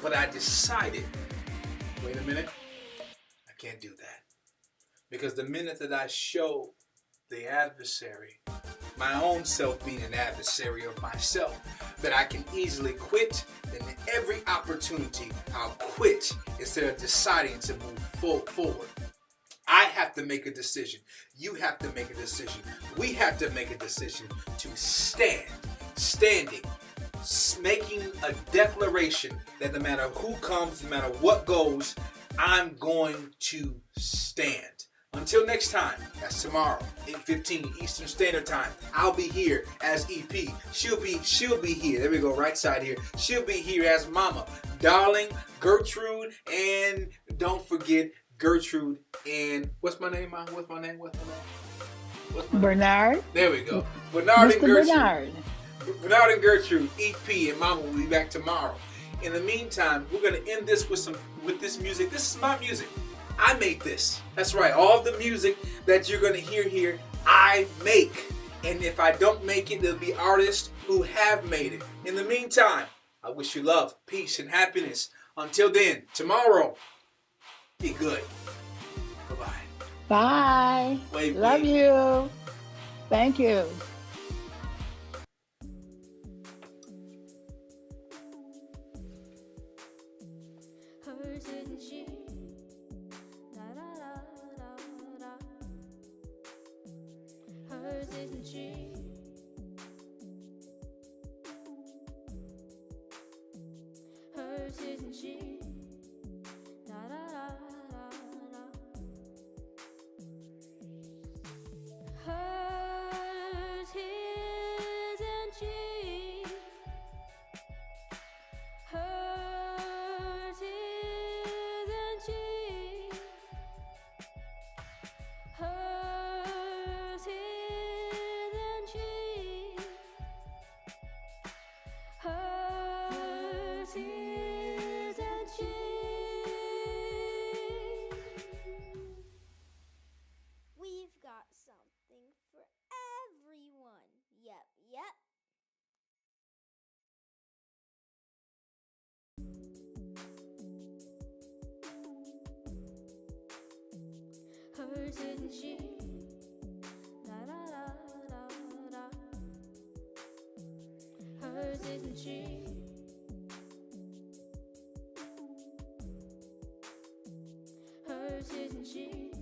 but I decided, wait a minute, I can't do that. Because the minute that I show the adversary, my own self being an adversary of myself, that I can easily quit, then every opportunity I'll quit instead of deciding to move forward. I have to make a decision. You have to make a decision. We have to make a decision to stand. Standing. Making a declaration that no matter who comes, no matter what goes, I'm going to stand. Until next time, that's tomorrow, 8:15 Eastern Standard Time. I'll be here as EP. She'll be here. There we go, right side here. She'll be here as Mama, Darling, Gertrude, and don't forget Gertrude and what's my name, Mom? What's my name? Bernard. There we go. Bernard and Mr. Gertrude. Bernard and Gertrude, EP, and Mama will be back tomorrow. In the meantime, we're gonna end this with this music. This is my music. I made this. That's right. All the music that you're gonna hear here, I make. And if I don't make it, there'll be artists who have made it. In the meantime, I wish you love, peace, and happiness. Until then, tomorrow, be good. Bye-bye. Bye. Love you. Thank you. Hers isn't she? Da da da da da. Hers isn't she? Hers isn't she? Da da da da da. Hers isn't she? Hers isn't she? Hers isn't she? Hers isn't she? We've got something for everyone. Yep, yep. Hers isn't she? Da da da da da. Hers isn't she? Hers isn't she?